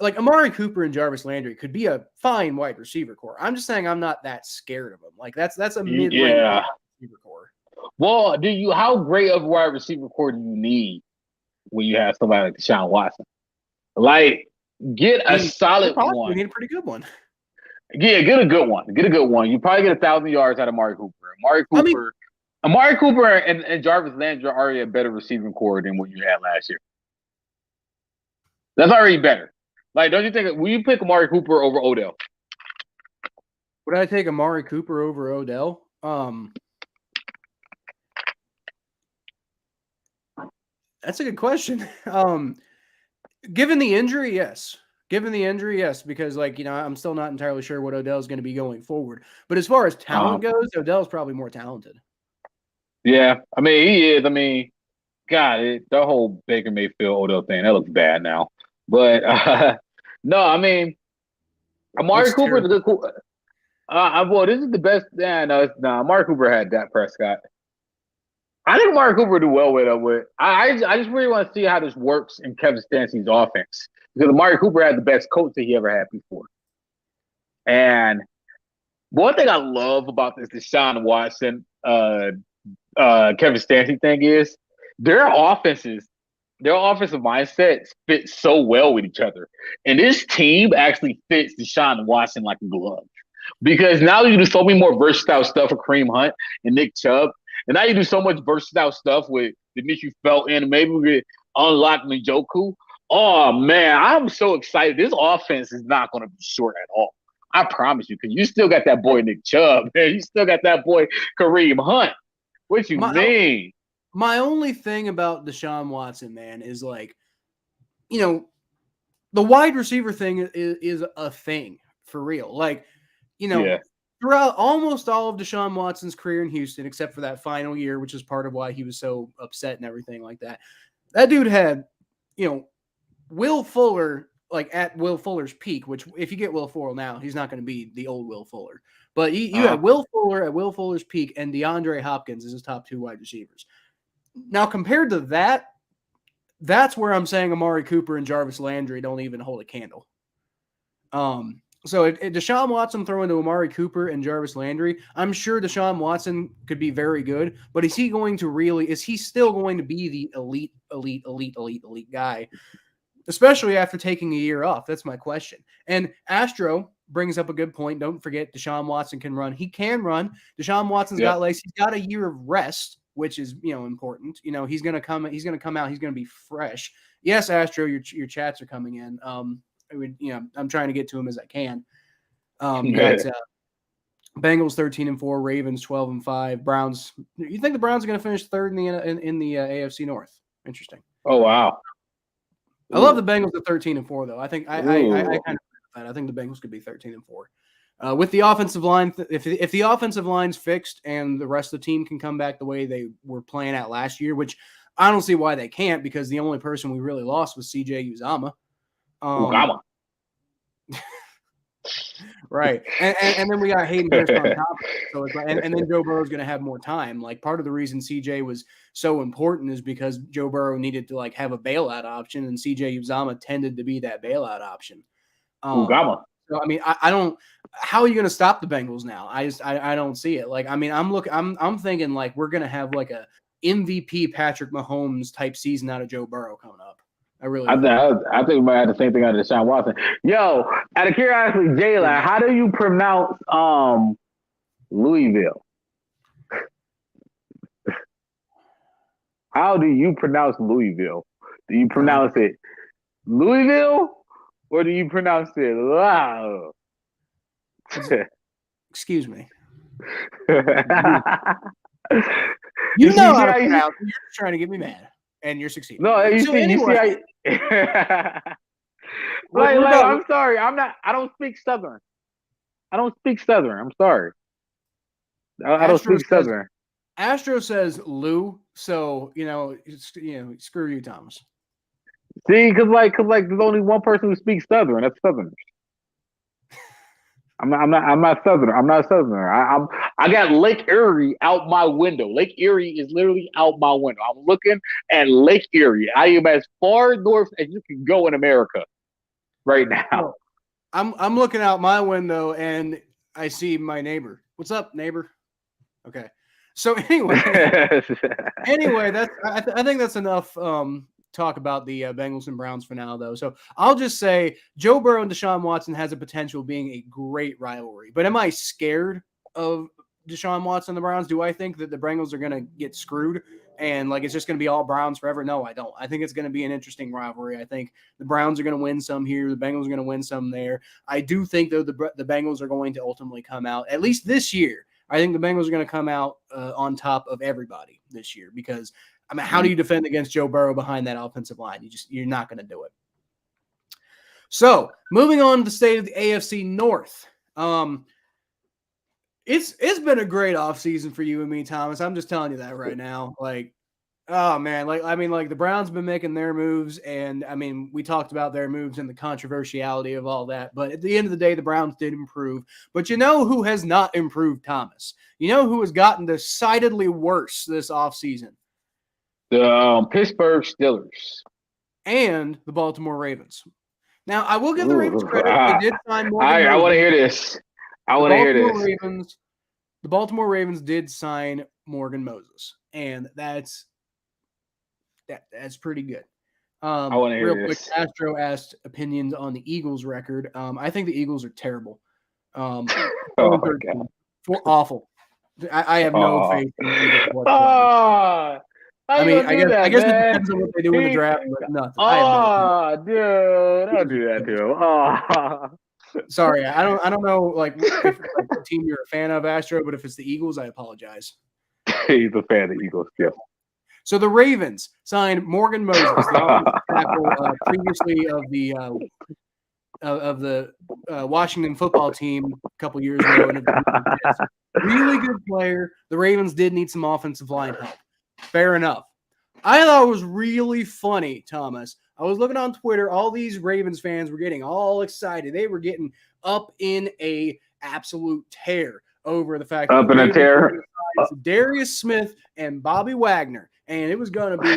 like Amari Cooper and Jarvis Landry could be a fine wide receiver core. I'm just saying I'm not that scared of them. Like that's a mid-range wide receiver core. Well, how great of a wide receiver core do you need when you have somebody like Deshaun Watson? Like, get a solid one. You need a pretty good one. Yeah, get a good one. Get a good one. You probably get 1,000 yards out of Amari Cooper. Amari Cooper and Jarvis Landry are already a better receiving core than what you had last year. That's already better. Like, don't you think? Will you pick Amari Cooper over Odell? Would I take Amari Cooper over Odell? That's a good question. Given the injury, yes. Because I'm still not entirely sure what Odell's going to be going forward. But as far as talent goes, Odell's probably more talented. Yeah, he is. God, the whole Baker Mayfield Odell thing, that looks bad now. But no, Amari Cooper is a good. Well, this is the best. Yeah, no, Amari Cooper had Dak Prescott. I think Amari Cooper would do well with it. I just really want to see how this works in Kevin Stefanski's offense, because Amari Cooper had the best coach that he ever had before. And one thing I love about this Deshaun Watson, Kevin Stefanski thing is their offensive mindsets fit so well with each other. And this team actually fits Deshaun Watson like a glove. Because now you do so many more versatile stuff with Kareem Hunt and Nick Chubb. And now you do so much versatile stuff with Demetrius Felton, and maybe we get unlock Njoku. Oh, man, I'm so excited. This offense is not going to be short at all. I promise you, because you still got that boy Nick Chubb, man. You still got that boy Kareem Hunt. What you mean? My only thing about Deshaun Watson, man, is the wide receiver thing is a thing for real. Throughout almost all of Deshaun Watson's career in Houston, except for that final year, which is part of why he was so upset and everything like that, that dude had, Will Fuller, at Will Fuller's peak, which if you get Will Fuller now, he's not going to be the old Will Fuller. But you had Will Fuller at Will Fuller's peak, and DeAndre Hopkins is his top 2 wide receivers. Now, compared to that, that's where I'm saying Amari Cooper and Jarvis Landry don't even hold a candle. So Deshaun Watson throwing to Amari Cooper and Jarvis Landry, I'm sure Deshaun Watson could be very good, but is he still going to be the elite guy, especially after taking a year off? That's my question. And Astro brings up a good point. Don't forget Deshaun Watson can run. He can run. Deshaun Watson's got legs. He's got a year of rest, which is, important. He's going to come out. He's going to be fresh. Yes, Astro, your chats are coming in. I'm trying to get to them as I can. Bengals 13-4, Ravens 12-5, Browns. You think the Browns are going to finish third in the AFC North? Interesting. Oh wow. I love the Bengals at 13-4 though. I think I kind of that. I think the Bengals could be 13-4. With the offensive line, if the offensive line's fixed and the rest of the team can come back the way they were playing at last year, which I don't see why they can't, because the only person we really lost was CJ Uzama. Right. And then we got Hayden Hurst on top of it. So it's like, and then Joe Burrow's going to have more time. Like, part of the reason CJ was so important is because Joe Burrow needed to have a bailout option, and CJ Uzama tended to be that bailout option. So I mean, I don't. How are you going to stop the Bengals now? I don't see it. I'm thinking we're going to have a MVP Patrick Mahomes type season out of Joe Burrow coming up. I think we might have the same thing out of Deshaun Watson. Yo, out of curiosity, Jayla, how do you pronounce Louisville? How do you pronounce Louisville? Do you pronounce it Louisville, or do you pronounce it wow? Excuse me. You know how to pronounce it. You're just trying to get me mad. And you're succeeding. No, you see, I'm sorry. I don't speak Southern. I'm sorry. I don't speak Southern. Astro says Lou, so screw you, Thomas. See, because there's only one person who speaks Southern. That's Southerners. I'm not Southern. I'm not Southerner. I got Lake Erie out my window. Lake Erie is literally out my window. I'm looking at Lake Erie. I am as far north as you can go in America right now. I'm looking out my window and I see my neighbor. What's up, neighbor? Okay. So anyway, I think that's enough talk about the Bengals and Browns for now, though. So I'll just say Joe Burrow and Deshaun Watson has a potential being a great rivalry. But am I scared of Deshaun Watson and the Browns? Do I think that the Bengals are going to get screwed and it's just going to be all Browns forever? No, I don't. I think it's going to be an interesting rivalry. I think the Browns are going to win some here. The Bengals are going to win some there. I do think, though, the Bengals are going to ultimately come out, at least this year. I think the Bengals are going to come out on top of everybody this year, because how do you defend against Joe Burrow behind that offensive line? You're not going to do it. So moving on to the state of the AFC North. It's been a great offseason for you and me, Thomas. I'm just telling you that right now. Oh man, the Browns been making their moves, and we talked about their moves and the controversiality of all that. But at the end of the day, the Browns did improve. But you know who has not improved, Thomas? You know who has gotten decidedly worse this offseason? The Pittsburgh Steelers and the Baltimore Ravens. Now, I will give the Ravens credit. They did sign Morgan Moses. I want to hear this. The Baltimore Ravens did sign Morgan Moses, and that's pretty good. I want to hear real this. Quick, Astro asked opinions on the Eagles record. I think the Eagles are terrible. Awful. I have no faith in the Eagles whatsoever. I guess it depends on what they do in the draft, but nothing. Dude, don't do that to him. Sorry, I don't know if the team you're a fan of, Astro, but if it's the Eagles, I apologize. He's a fan of the Eagles, yeah. So the Ravens signed Morgan Moses, the offensive tackle previously of the Washington football team a couple years ago. Really good player. The Ravens did need some offensive line help. Fair enough. I thought it was really funny, Thomas. I was looking on Twitter. All these Ravens fans were getting all excited. They were getting up in a absolute tear over the fact that Darius Smith and Bobby Wagner. And it was going to be,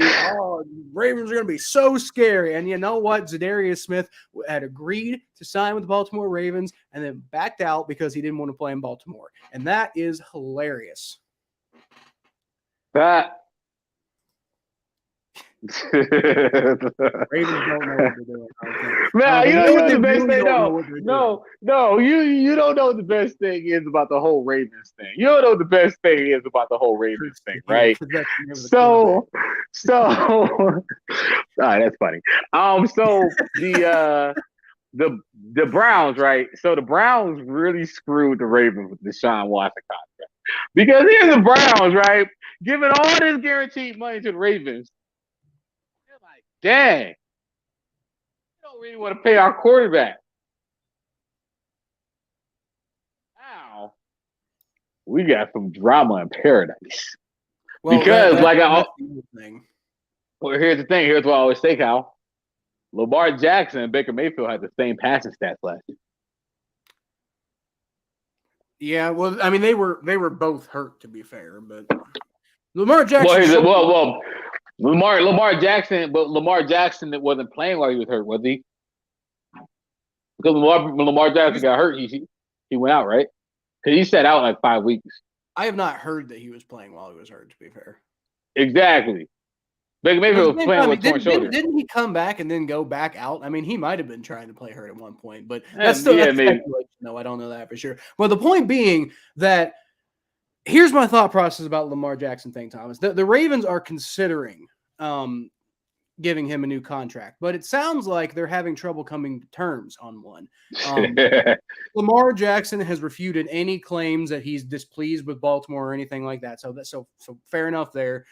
Ravens are going to be so scary. And you know what? Zadarius Smith had agreed to sign with the Baltimore Ravens and then backed out because he didn't want to play in Baltimore. And that is hilarious. Ravens don't know what they're doing. I don't think. Man, They you know know what the they best really thing don't know though. what they're doing. No, you don't know what the best thing is about the whole Ravens thing. You don't know what the best thing is about the whole Ravens thing, right? So, all right, that's funny. So the Browns, right? So the Browns really screwed the Ravens with the Deshaun Watson contract because here's the Browns, right? Giving all this guaranteed money to the Ravens. They're like, dang, we don't really want to pay our quarterback. Now we got some drama in paradise. Well, Because that's the thing. Well, here's the thing. Here's what I always say, Kyle. Lamar Jackson and Baker Mayfield had the same passing stats last year. Yeah, well, I mean, they were both hurt, to be fair, but Lamar Jackson. Lamar Jackson, but Lamar Jackson that wasn't playing while he was hurt, was he? Because Lamar Jackson got hurt, he went out, right? Because he sat out like 5 weeks. I have not heard that he was playing while he was hurt, to be fair. Exactly. Baker Mayfield was playing with torn shoulder. Didn't he come back and then go back out? I mean, he might have been trying to play hurt at one point, but that's still speculation. No, I don't know that for sure. Well, the point being that here's my thought process about Lamar Jackson thing, Thomas. The Ravens are considering giving him a new contract, but it sounds like they're having trouble coming to terms on one. Lamar Jackson has refuted any claims that he's displeased with Baltimore or anything like that. So fair enough there.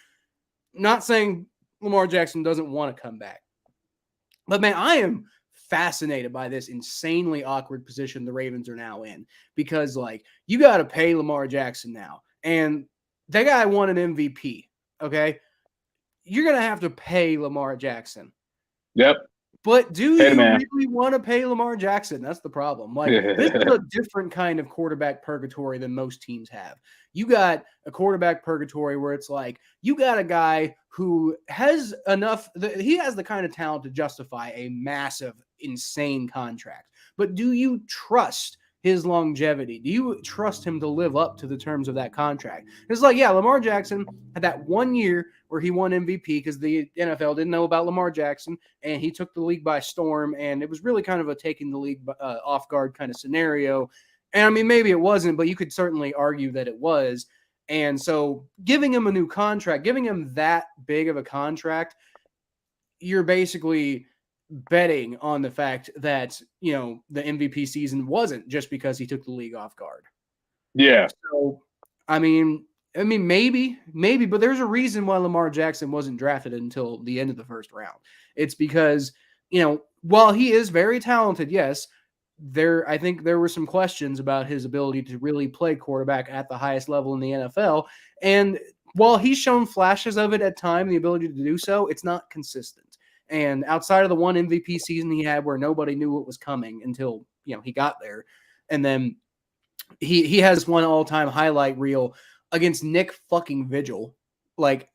Not saying Lamar Jackson doesn't want to come back. But, man, I am fascinated by this insanely awkward position the Ravens are now in because, like, you got to pay Lamar Jackson now. And that guy won an MVP, okay? You're going to have to pay Lamar Jackson. Yep. But do you really want to pay Lamar Jackson? That's the problem. Like, this is a different kind of quarterback purgatory than most teams have. You got a quarterback purgatory where it's like you got a guy who has he has the kind of talent to justify a massive, insane contract. But do you trust his longevity? Do you trust him to live up to the terms of that contract? It's like, yeah, Lamar Jackson had that 1 year where he won MVP because the NFL didn't know about Lamar Jackson, and he took the league by storm, and it was really kind of a taking the league off guard kind of scenario. And, I mean, maybe it wasn't, but you could certainly argue that it was. And so giving him a new contract, giving him that big of a contract, you're basically betting on the fact that, you know, the MVP season wasn't just because he took the league off guard. Yeah. So, I mean, maybe, but there's a reason why Lamar Jackson wasn't drafted until the end of the first round. It's because, you know, while he is very talented, yes, I think there were some questions about his ability to really play quarterback at the highest level in the NFL. And while he's shown flashes of it at time, the ability to do so, it's not consistent. And outside of the one MVP season he had where nobody knew what was coming until, you know, he got there. And then he has one all-time highlight reel against Nick fucking Vigil. Like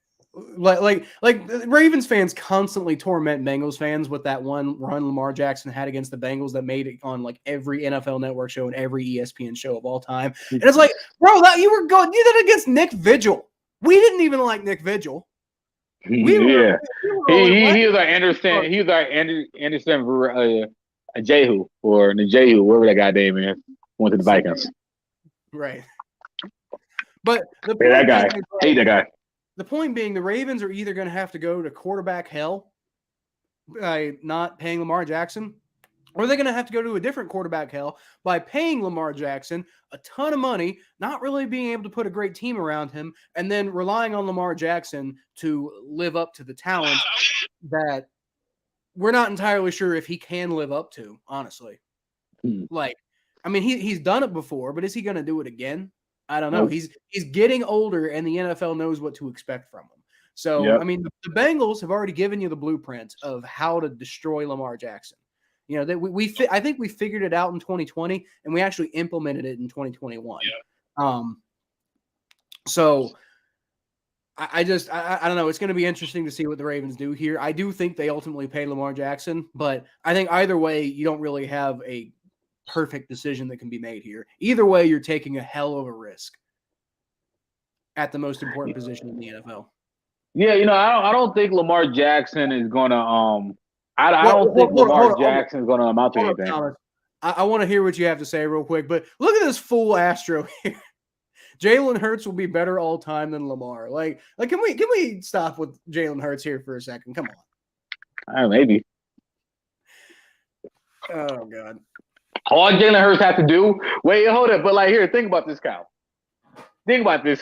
Ravens fans constantly torment Bengals fans with that one run Lamar Jackson had against the Bengals that made it on like every NFL Network show and every ESPN show of all time. And it's like, bro, you did it against Nick Vigil. We didn't even like Nick Vigil. He was our Anderson. He was our Anderson Jehu or Njehu, whatever that guy name is. Went to the Vikings. Right. But the that guy. Hate that guy. The point being, the Ravens are either going to have to go to quarterback hell by not paying Lamar Jackson, or they're going to have to go to a different quarterback hell by paying Lamar Jackson a ton of money, not really being able to put a great team around him, and then relying on Lamar Jackson to live up to the talent that we're not entirely sure if he can live up to, honestly. Like, I mean, he's done it before, but is he going to do it again? I don't know. He's getting older, and the NFL knows what to expect from him. So, I mean, the Bengals have already given you the blueprint of how to destroy Lamar Jackson. You know, I think we figured it out in 2020, and we actually implemented it in 2021. Yeah. So I don't know. It's going to be interesting to see what the Ravens do here. I do think they ultimately pay Lamar Jackson, but I think either way, you don't really have a perfect decision that can be made here. Either way, you're taking a hell of a risk at the most important position in the NFL. Yeah, I don't think Lamar Jackson is gonna I don't think Lamar Jackson is gonna amount to Hold up, anything. Thomas. I want to hear what you have to say real quick, but look at this fool Astro here. Jalen Hurts will be better all time than Lamar. Like, can we stop with Jalen Hurts here for a second? Come on. Maybe. Oh God. All Jalen Hurts have to do. Wait, hold it. But like, here, think about this, Kyle. Think about this,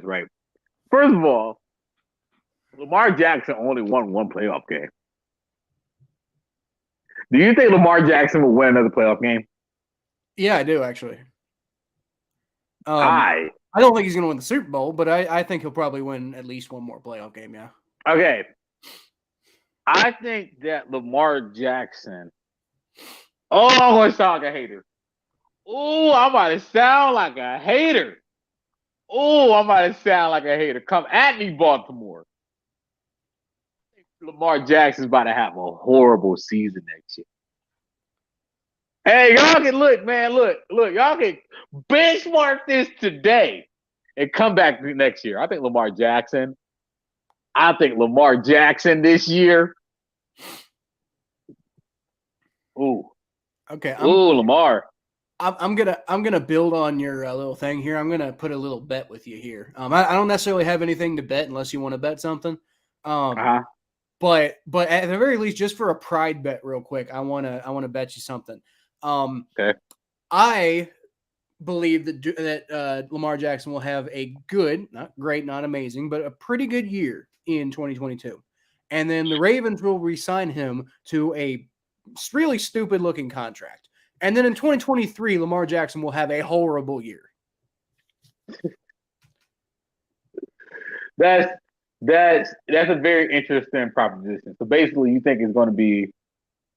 right? First of all, Lamar Jackson only won one playoff game. Do you think Lamar Jackson will win another playoff game? Yeah, I do actually. I don't think he's going to win the Super Bowl, but I think he'll probably win at least one more playoff game. Yeah. Okay. I think that Lamar Jackson. Oh, I'm going to sound like a hater. Oh, I'm about to sound like a hater. Oh, I'm about to sound like a hater. Come at me, Baltimore. Lamar Jackson's about to have a horrible season next year. Hey, y'all can look, man. Look. Y'all can benchmark this today and come back next year. I think Lamar Jackson this year. Ooh. Okay. Lamar. I'm gonna build on your little thing here. I'm gonna put a little bet with you here. I don't necessarily have anything to bet unless you want to bet something. But at the very least, just for a pride bet, real quick, I wanna bet you something. Okay. I believe that Lamar Jackson will have a good, not great, not amazing, but a pretty good year in 2022, and then the Ravens will re-sign him to a really stupid-looking contract. And then in 2023, Lamar Jackson will have a horrible year. That's a very interesting proposition. So basically, you think it's going to be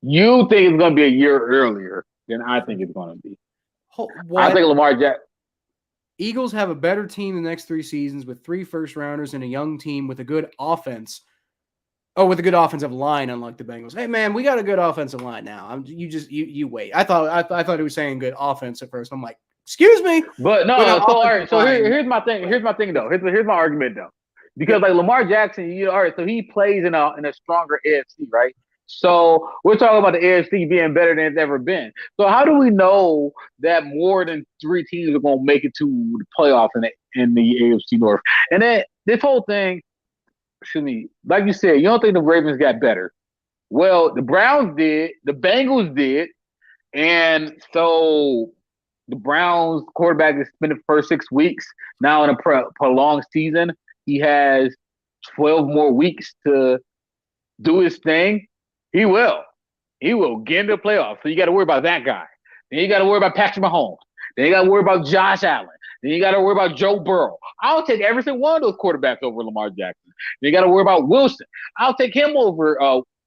a year earlier than I think it's going to be. I think Lamar Jackson. Eagles have a better team the next 3 seasons with 3 first-rounders and a young team with a good offense. Oh, with a good offensive line, unlike the Bengals. Hey, man, we got a good offensive line now. You wait. I thought it was saying good offense at first. I'm like, excuse me. But no. So all right. So here's my thing. Here's my thing though. Here's my argument though. Because like Lamar Jackson, all right. So he plays in a stronger AFC, right? So we're talking about the AFC being better than it's ever been. So how do we know that more than 3 teams are going to make it to the playoffs in the AFC North? And then this whole thing. Excuse me, like you said, you don't think the Ravens got better. Well, the Browns did, the Bengals did, and so the Browns quarterback has spent the first 6 weeks. Now in a prolonged season, he has 12 more weeks to do his thing. He will get into the playoffs. So you got to worry about that guy. Then you got to worry about Patrick Mahomes. Then you got to worry about Josh Allen. Then you got to worry about Joe Burrow. I'll take every single one of those quarterbacks over Lamar Jackson. Then you got to worry about Wilson. I'll take him over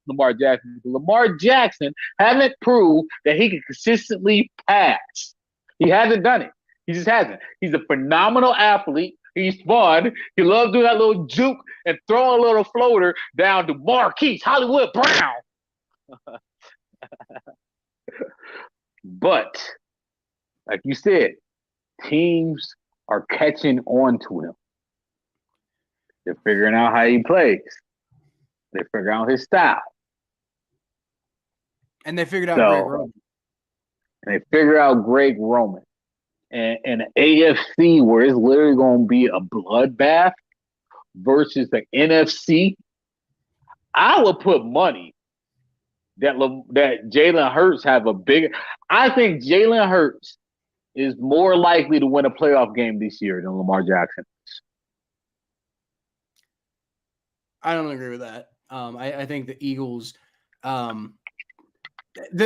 Lamar Jackson. Lamar Jackson hasn't proved that he can consistently pass. He hasn't done it. He just hasn't. He's a phenomenal athlete. He's fun. He loves doing that little juke and throwing a little floater down to Marquise Hollywood Brown. But, like you said, teams are catching on to him. They're figuring out how he plays. They're figuring out his style. And they figured out Greg Roman. And they figured out Greg Roman. And an AFC where it's literally going to be a bloodbath versus the NFC, I would put money that Jalen Hurts have a bigger. I think Jalen Hurts is more likely to win a playoff game this year than Lamar Jackson is. I don't agree with that. I think the Eagles, the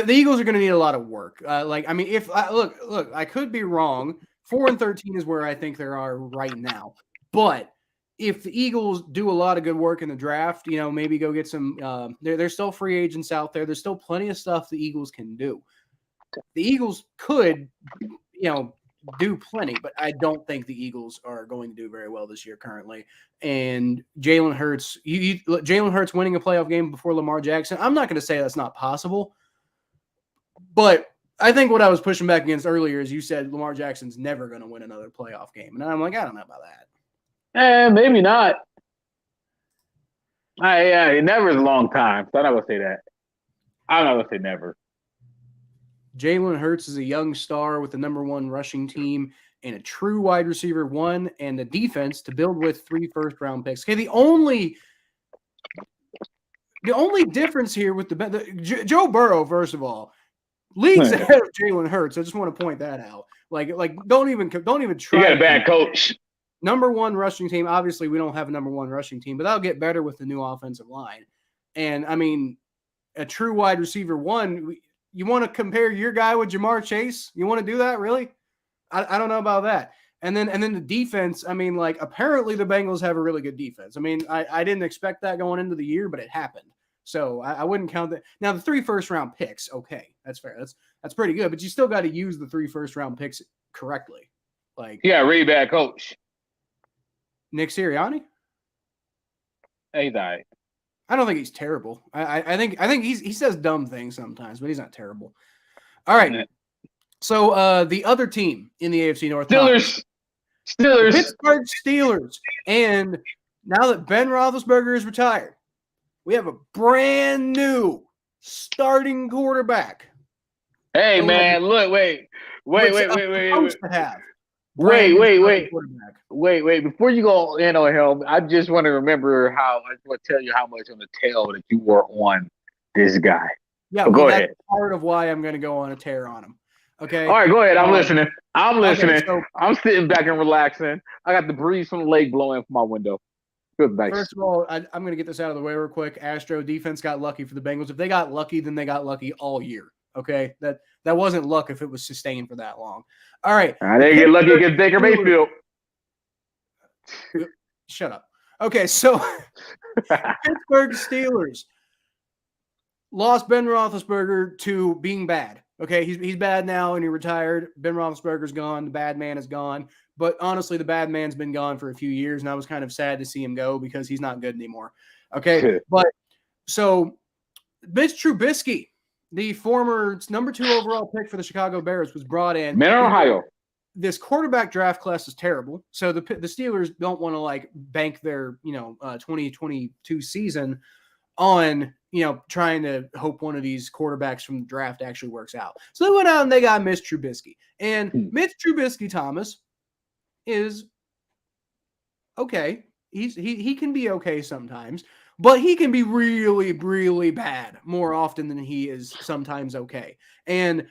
Eagles are going to need a lot of work. If look, I could be wrong. 4-13 is where I think they are right now. But if the Eagles do a lot of good work in the draft, maybe go get some. There's still free agents out there. There's still plenty of stuff the Eagles can do. The Eagles could, do plenty, but I don't think the Eagles are going to do very well this year currently. And Jalen Hurts, Jalen Hurts winning a playoff game before Lamar Jackson, I'm not going to say that's not possible, but I think what I was pushing back against earlier is you said Lamar Jackson's never going to win another playoff game. And I'm like, I don't know about that. Maybe not. Yeah, never is a long time. So I'm not gonna say that. I'm not gonna say never. Jalen Hurts is a young star with the number one rushing team and a true wide receiver one and a defense to build with 3 first-round picks. Okay, the only difference here with Joe Burrow, first of all, leagues ahead of Jalen Hurts. I just want to point that out. Like don't even try. You got a bad coach. Number one rushing team. Obviously, we don't have a number one rushing team, but that'll get better with the new offensive line. And I mean, a true wide receiver one. You want to compare your guy with Jamar Chase? You want to do that, really? I don't know about that. And then the defense. I mean, like apparently the Bengals have a really good defense. I mean, I didn't expect that going into the year, but it happened. So I wouldn't count that. Now the 3 first-round picks, okay, that's fair. That's pretty good, but you still got to use the 3 first-round picks correctly. Like, Yeah, really bad coach. Nick Sirianni? He's all right. I don't think he's terrible. I think he says dumb things sometimes, but he's not terrible. All right. So the other team in the AFC North, Steelers. Pittsburgh Steelers, and now that Ben Roethlisberger is retired, we have a brand new starting quarterback. Hey man, look, wait. Wait. Before you go in on him, I just want to remember I just want to tell you how much on the tail that you were on this guy. Yeah, but go ahead. Part of why I'm going to go on a tear on him. Okay. All right, go ahead. I'm listening. Okay, so, I'm sitting back and relaxing. I got the breeze from the lake blowing from my window. Good, nice. First of all, I'm going to get this out of the way real quick. Astro defense got lucky for the Bengals. If they got lucky, then they got lucky all year. Okay, that wasn't luck if it was sustained for that long. All right, they get lucky against Baker Mayfield. Shut up. Okay, so Pittsburgh Steelers lost Ben Roethlisberger to being bad. Okay, he's bad now and he retired. Ben Roethlisberger's gone. The bad man is gone. But honestly, the bad man's been gone for a few years, and I was kind of sad to see him go because he's not good anymore. Okay, but so Mitch Trubisky, the former number 2 overall pick for the Chicago Bears, was brought in. Man, Ohio. This quarterback draft class is terrible. So the Steelers don't want to like bank their 2022 season on trying to hope one of these quarterbacks from the draft actually works out. So they went out and they got Mitch Trubisky. And Mitch Trubisky, Thomas, is okay. He can be okay sometimes, but he can be really, really bad more often than he is sometimes okay. And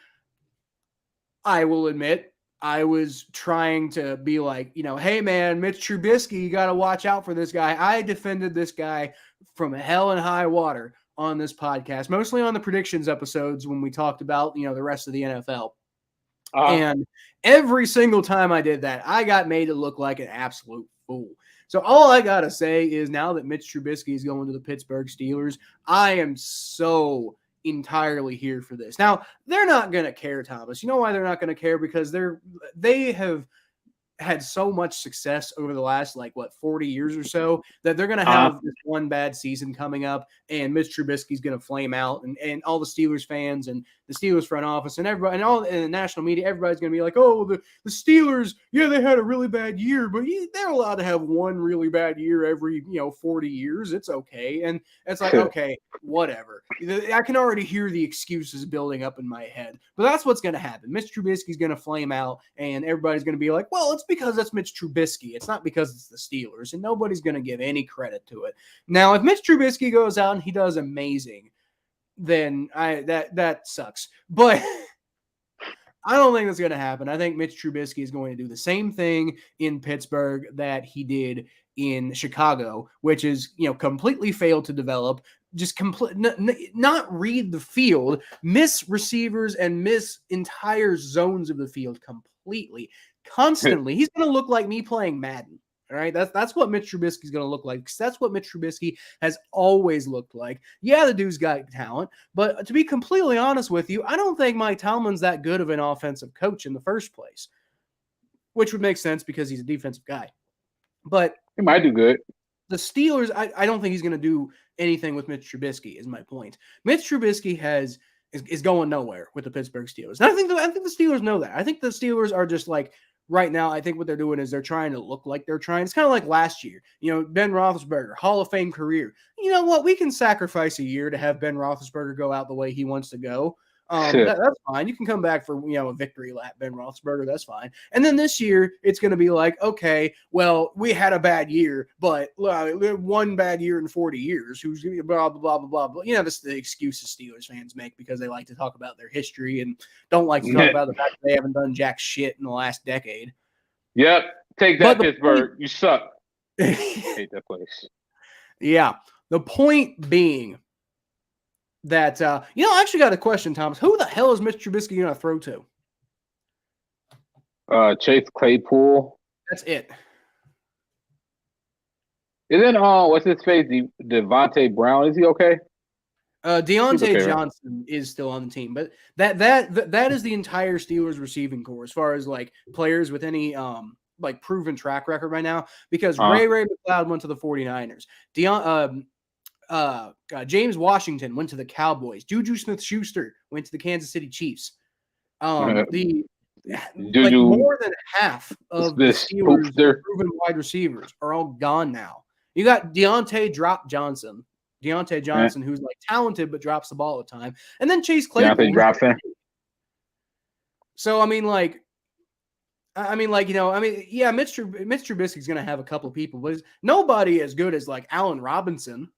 I will admit, I was trying to be like, hey man, Mitch Trubisky, you got to watch out for this guy. I defended this guy from hell and high water on this podcast, mostly on the predictions episodes when we talked about, the rest of the NFL. And every single time I did that, I got made to look like an absolute fool. So all I got to say is now that Mitch Trubisky is going to the Pittsburgh Steelers, I am so entirely here for this. Now, they're not going to care, Thomas. You know why they're not going to care? Because they have had so much success over the last 40 years or so that they're going to have this one bad season coming up and Mitch Trubisky's going to flame out and all the Steelers fans and the Steelers front office and everybody and all in the national media, everybody's going to be like, oh, the Steelers, yeah, they had a really bad year, but they're allowed to have one really bad year every 40 years. It's okay. And it's like, okay, whatever. I can already hear the excuses building up in my head, but that's what's going to happen. Mitch Trubisky's going to flame out and everybody's going to be like, well, it's because that's Mitch Trubisky. It's not because it's the Steelers, and nobody's going to give any credit to it. Now, if Mitch Trubisky goes out and he does amazing, then that sucks. But I don't think that's going to happen. I think Mitch Trubisky is going to do the same thing in Pittsburgh that he did in Chicago, which is, completely failed to develop, just not read the field, miss receivers and miss entire zones of the field completely. Constantly. He's going to look like me playing Madden. All right. That's what Mitch Trubisky is going to look like, because that's what Mitch Trubisky has always looked like. Yeah, the dude's got talent, but to be completely honest with you, I don't think Mike Tomlin's that good of an offensive coach in the first place, which would make sense because he's a defensive guy. But he might do good. The Steelers, I don't think he's going to do anything with Mitch Trubisky, is my point. Mitch Trubisky is going nowhere with the Pittsburgh Steelers. And I think the Steelers know that. I think the Steelers are just like, right now, I think what they're doing is they're trying to look like they're trying. It's kind of like last year. Ben Roethlisberger, Hall of Fame career. You know what? We can sacrifice a year to have Ben Roethlisberger go out the way he wants to go. That's fine. You can come back for a victory lap, Ben Roethlisberger. That's fine. And then this year, it's going to be like, okay, well, we had a bad year, but one bad year in 40 years. Who's blah blah blah blah blah. That's the excuses Steelers fans make because they like to talk about their history and don't like to talk about the fact that they haven't done jack shit in the last decade. Yep, take that, Pittsburgh. You suck. I hate that place. Yeah, the point being that, I actually got a question, Thomas. Who the hell is Mitch Trubisky going to throw to? Chase Claypool. That's it. Isn't what's his face? Devontae Brown. Is he okay? Deontay Johnson is still on the team, but that is the entire Steelers receiving corps as far as like players with any proven track record right now. Because Ray McLeod went to the 49ers. James Washington went to the Cowboys. Juju Smith-Schuster went to the Kansas City Chiefs. More than half of the Steelers' proven wide receivers are all gone now. You got Deontay Johnson, who's like talented but drops the ball all the time, and then Chase Claypool. So Mitch Trubisky's going to have a couple of people, but nobody as good as like Allen Robinson.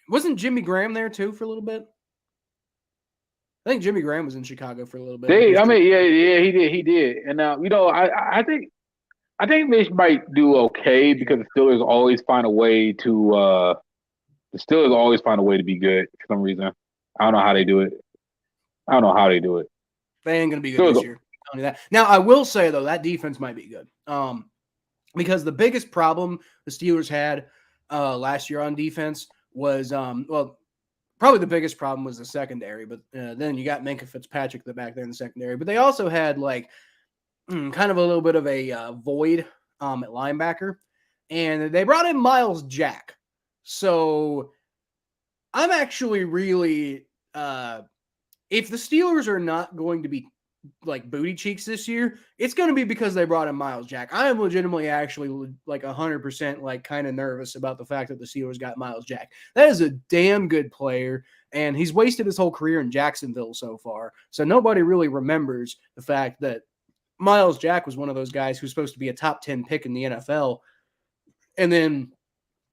Wasn't Jimmy Graham there too for a little bit? I think Jimmy Graham was in Chicago for a little bit. He did. And I think Mitch might do okay because the Steelers always find a way to be good for some reason. I don't know how they do it. They ain't gonna be good this year. I'm telling you that. Now I will say though that defense might be good. Because the biggest problem the Steelers had last year on defense was, probably the biggest problem was the secondary. But then you got Minkah Fitzpatrick back there in the secondary. But they also had kind of a little bit of a void at linebacker. And they brought in Miles Jack. So I'm actually really if the Steelers are not going to be like booty cheeks this year, it's going to be because they brought in Miles Jack. I am legitimately actually 100% kind of nervous about the fact that the Steelers got Miles Jack. That is a damn good player, and he's wasted his whole career in Jacksonville so far. So nobody really remembers the fact that Miles Jack was one of those guys who's supposed to be a top 10 pick in the NFL, and then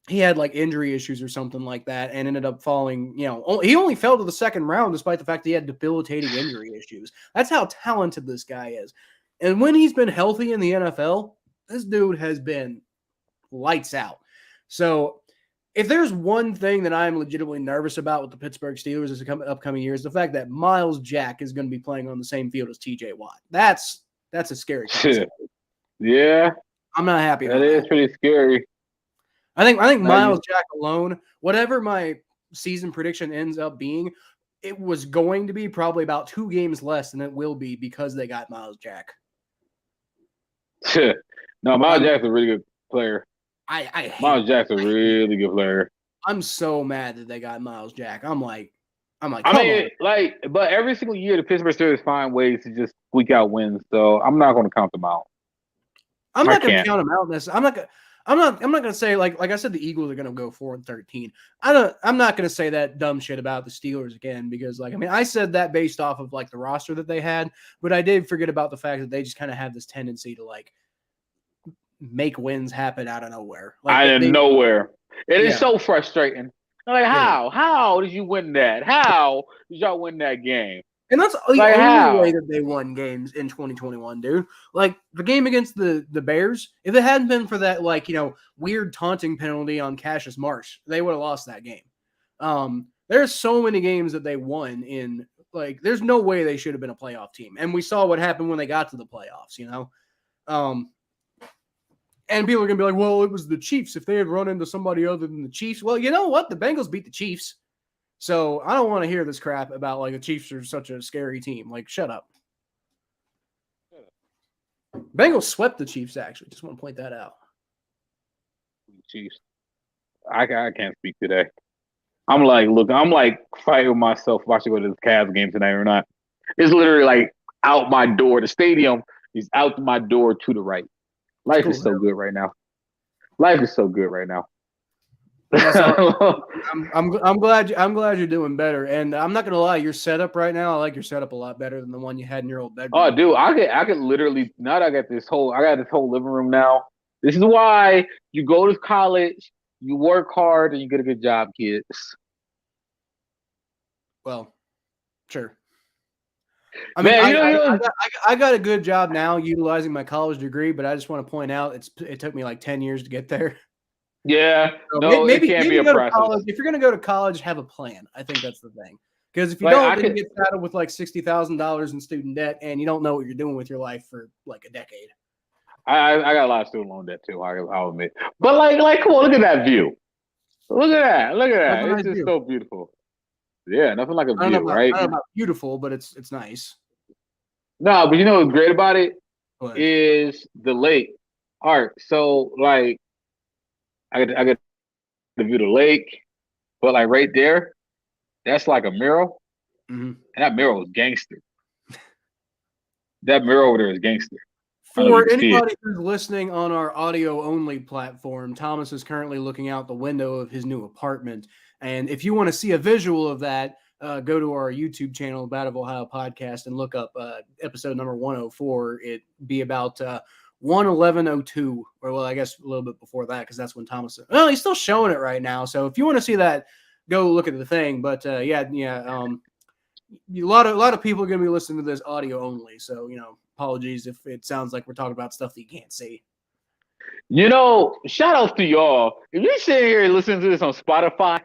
he had injury issues or something like that and ended up falling, he only fell to the second round despite the fact that he had debilitating injury issues. That's how talented this guy is. And when he's been healthy in the NFL, this dude has been lights out. So if there's one thing that I'm legitimately nervous about with the Pittsburgh Steelers this upcoming year is the fact that Miles Jack is going to be playing on the same field as TJ Watt. That's a scary concept. Yeah. I'm not happy about that. That is pretty scary. I think Miles Jack alone, whatever my season prediction ends up being, it was going to be probably about 2 games less than it will be because they got Miles Jack. No, Miles Jack's a really good player. Miles Jack's a really good player. I'm so mad that they got Miles Jack. I'm like, but every single year the Pittsburgh Steelers find ways to just squeak out wins. So I'm not going to count them out. I'm not going to count them out. I'm not going to say like I said, the Eagles are going to go 4-13. I'm not going to say that dumb shit about the Steelers again because I said that based off of the roster that they had, but I did forget about the fact that they just kind of have this tendency to make wins happen out of nowhere. Nowhere. It is so frustrating. How did you win that? How did y'all win that game? And that's the only way that they won games in 2021, dude. The game against the Bears, if it hadn't been for that, weird taunting penalty on Cassius Marsh, they would have lost that game. There's so many games that they won in, there's no way they should have been a playoff team. And we saw what happened when they got to the playoffs, And people are going to be like, well, it was the Chiefs. If they had run into somebody other than the Chiefs, well, you know what? The Bengals beat the Chiefs. So I don't want to hear this crap about the Chiefs are such a scary team. Shut up. Bengals swept the Chiefs, actually. Just want to point that out. Chiefs. I can't speak today. I'm fighting with myself if I should go to this Cavs game tonight or not. It's literally out my door. The stadium is out my door to the right. Life Cool. is so good right now. Life is so good right now. That's awesome. I'm glad you're doing better. And I'm not gonna lie, your setup right now, I like your setup a lot better than the one you had in your old bedroom. Oh, dude, I could literally now that I got this whole living room now. This is why you go to college, you work hard, and you get a good job, kids. Well, sure. I mean, Man, I got a good job now utilizing my college degree, but I just want to point out it took me like 10 years to get there. Yeah, So no, maybe it can't be a go to process. college. If you're going to go to college, have a plan. I think that's the thing. Because if you Like, don't, then you get saddled with like $60,000 in student debt, and you don't know what you're doing with your life for like a decade. I got a lot of student loan debt too. I'll admit, but like, come on, look at that view. Look at that. That's a It's nice just view. so beautiful. Yeah, nothing like a I view, right? I don't know about beautiful, but it's nice. No, but you know what's great about it But is the lake. All right, so like, I get the view of the lake, but like right there, that's like a mural, and that mural is gangster. That mural over there is gangster. for anybody who's listening on our audio only platform, Thomas is currently looking out the window of his new apartment. And if you want to see a visual of that, go to our YouTube channel, Battle of Ohio Podcast, and look up episode number 104. It'd be about 111:02, or well, I guess a little bit before that, because that's when Thomas. Well, he's still showing it right now. So if you want to see that, go look at the thing. But a lot of people are going to be listening to this audio only. So apologies if it sounds like we're talking about stuff that you can't see. Shout out to y'all. If you're sitting here listening to this on Spotify,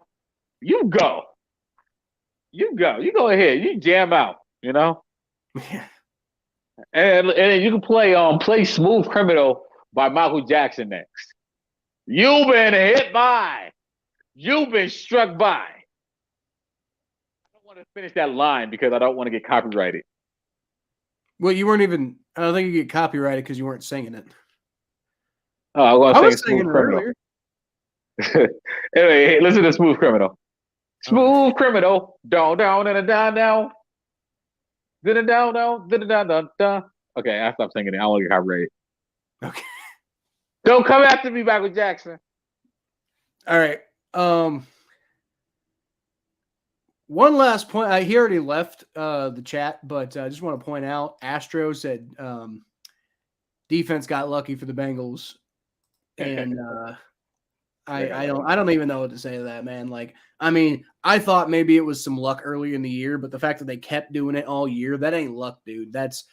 you go ahead, you jam out, Yeah. and you can play Smooth Criminal by Michael Jackson next. You've been hit by, you've been struck by. I don't want to finish that line because I don't want to get copyrighted. Well, you weren't even. I don't think you get copyrighted because you weren't singing it. Oh, I was singing Smooth Criminal earlier. Anyway, hey, listen to Smooth Criminal. Smooth Criminal, down and a down down, down. Okay, I stopped singing it. I want to get copyrighted. Okay. Don't come after me, Michael Jackson. All right. One last point. He already left the chat, but I just want to point out, Astro said defense got lucky for the Bengals, and I don't even know what to say to that, man. Like, I mean, I thought maybe it was some luck early in the year, but the fact that they kept doing it all year, that ain't luck, dude. That's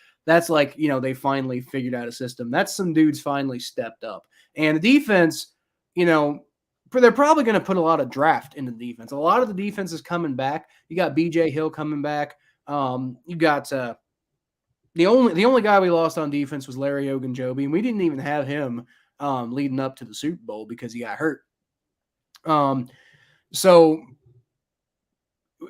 like, they finally figured out a system. That's some dudes finally stepped up. And the defense, they're probably going to put a lot of draft into the defense. A lot of the defense is coming back. You got BJ Hill coming back. You got the only guy we lost on defense was Larry Ogunjobi, and we didn't even have him leading up to the Super Bowl because he got hurt. So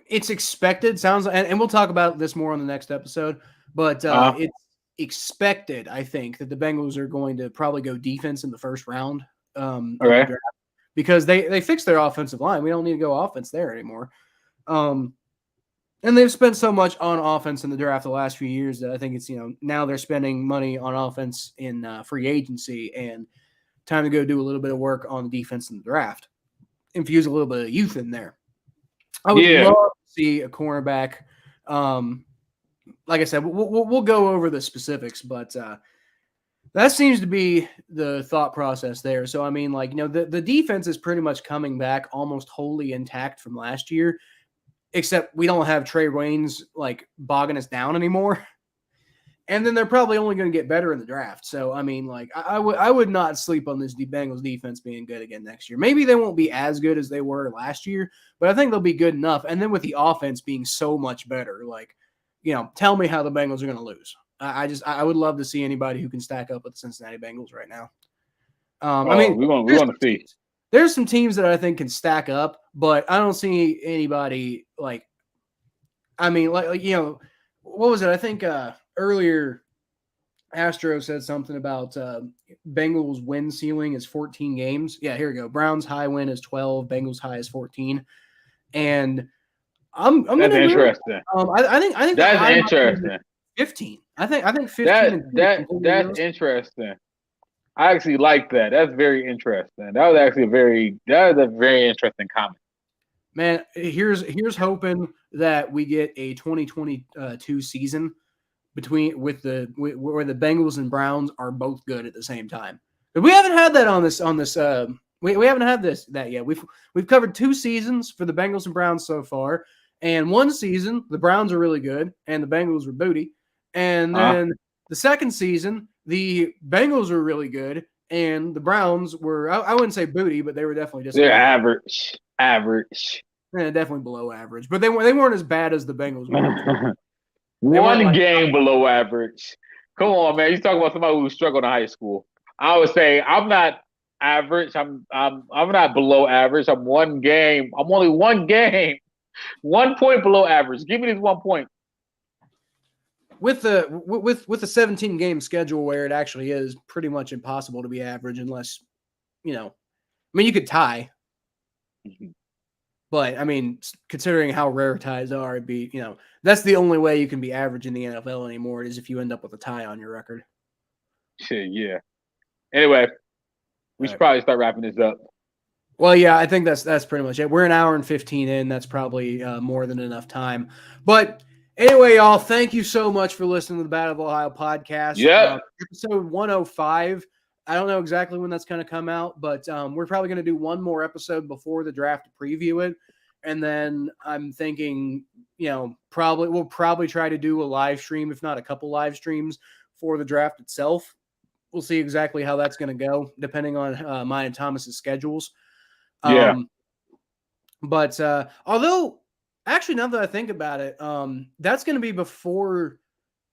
it's expected. Sounds and we'll talk about this more on the next episode. But it's expected, I think, that the Bengals are going to probably go defense in the first round. Okay. Because they fixed their offensive line. We don't need to go offense there anymore. And they've spent so much on offense in the draft the last few years that I think it's, now they're spending money on offense in free agency, and time to go do a little bit of work on the defense in the draft. Infuse a little bit of youth in there. I would love to see a cornerback. Like I said, we'll go over the specifics, but that seems to be the thought process there. So, I mean, like, the defense is pretty much coming back almost wholly intact from last year, except we don't have Trey Waynes, like, bogging us down anymore. And then they're probably only going to get better in the draft. So, I mean, like, I would not sleep on this Bengals defense being good again next year. Maybe they won't be as good as they were last year, but I think they'll be good enough. And then with the offense being so much better, like, tell me how the Bengals are going to lose. I would love to see anybody who can stack up with the Cincinnati Bengals right now. I mean, we want to see. There's some teams that I think can stack up, but I don't see anybody like. I mean, like what was it? I think earlier, Astro said something about Bengals win ceiling is 14 games. Yeah, here we go. Browns high win is 12. Bengals high is 14, and I'm that's interesting. I think that's interesting. 15. I think 15 That's interesting. I actually like that. That's very interesting. That was a very interesting comment. Man, here's hoping that we get a 2022 season where the Bengals and Browns are both good at the same time. But we haven't had that on this we haven't had that yet. We've covered 2 seasons for the Bengals and Browns so far, and 1 season the Browns are really good and the Bengals were booty, and then the second season the Bengals were really good and the Browns were I wouldn't say booty, but they were definitely just they're average. Yeah, definitely below average, but they weren't as bad as the Bengals were. One game below average. Come on, man. You talking about somebody who struggled in high school. I would say I'm not average. I'm not below average. I'm one game. I'm only one game. 1 point below average. Give me this 1 point. With the 17 game schedule where it actually is pretty much impossible to be average unless, you could tie. Mm-hmm. But I mean, considering how rare ties are, it'd be, that's the only way you can be average in the NFL anymore is if you end up with a tie on your record. Shit, yeah. Anyway, we should probably start wrapping this up. Well, yeah, I think that's pretty much it. We're an hour and 15 in. That's probably more than enough time. But anyway, y'all, thank you so much for listening to the Battle of Ohio podcast. Yeah. Episode 105. I don't know exactly when that's going to come out, but we're probably going to do one more episode before the draft to preview it. And then I'm thinking, we'll probably try to do a live stream, if not a couple live streams for the draft itself. We'll see exactly how that's going to go, depending on mine and Thomas's schedules. Yeah. But although, actually, now that I think about it, that's going to be before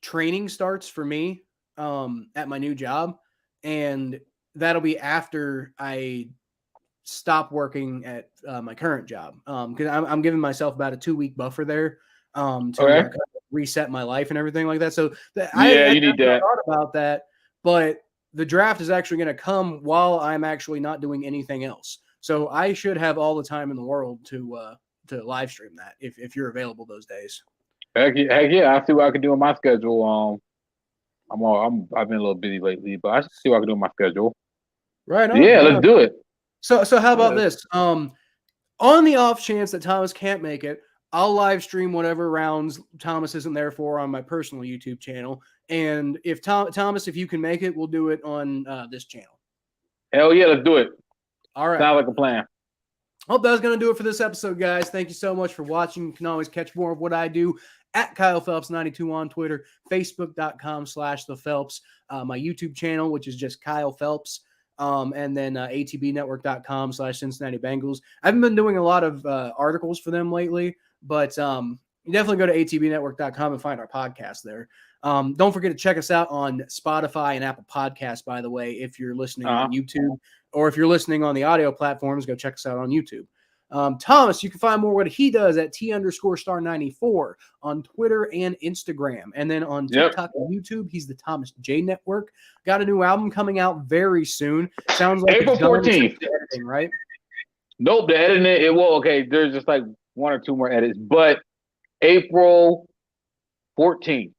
training starts for me at my new job. And that'll be after I stop working at my current job. Because I'm giving myself about a 2-week buffer there to reset my life and everything like that. So you need that. Thought about that, but the draft is actually going to come while I'm actually not doing anything else. So I should have all the time in the world to live stream that if you're available those days. Heck yeah! I see what I can do on my schedule. I've been a little busy lately, but I should see what I can do on my schedule. Right on. Yeah, let's do it. So how about this? On the off chance that Thomas can't make it, I'll live stream whatever rounds Thomas isn't there for on my personal YouTube channel. And if Thomas, if you can make it, we'll do it on this channel. Hell yeah, let's do it. All right. Sounds like a plan. Hope that was going to do it for this episode, guys. Thank you so much for watching. You can always catch more of what I do at Kyle Phelps92 on Twitter, Facebook.com/The Phelps, my YouTube channel, which is just Kyle Phelps, and then ATBnetwork.com/Cincinnati Bengals. I haven't been doing a lot of articles for them lately, but you definitely go to ATBnetwork.com and find our podcast there. Don't forget to check us out on Spotify and Apple Podcasts, by the way, if you're listening on YouTube, or if you're listening on the audio platforms, go check us out on YouTube. Thomas, you can find more what he does at T_star94 on Twitter and Instagram. And then on TikTok and YouTube, he's the Thomas J Network. Got a new album coming out very soon. Sounds like April 14th. Editing, right? Nope, the editing it will okay. There's just like 1 or 2 more edits, but April 14th,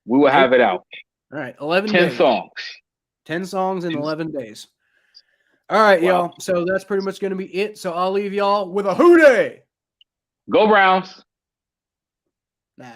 we will have it out. All right, 11 10 days. songs. 10 songs in 11 days. All right, y'all. So that's pretty much going to be it. So I'll leave y'all with a hootie. Go Browns. Nah.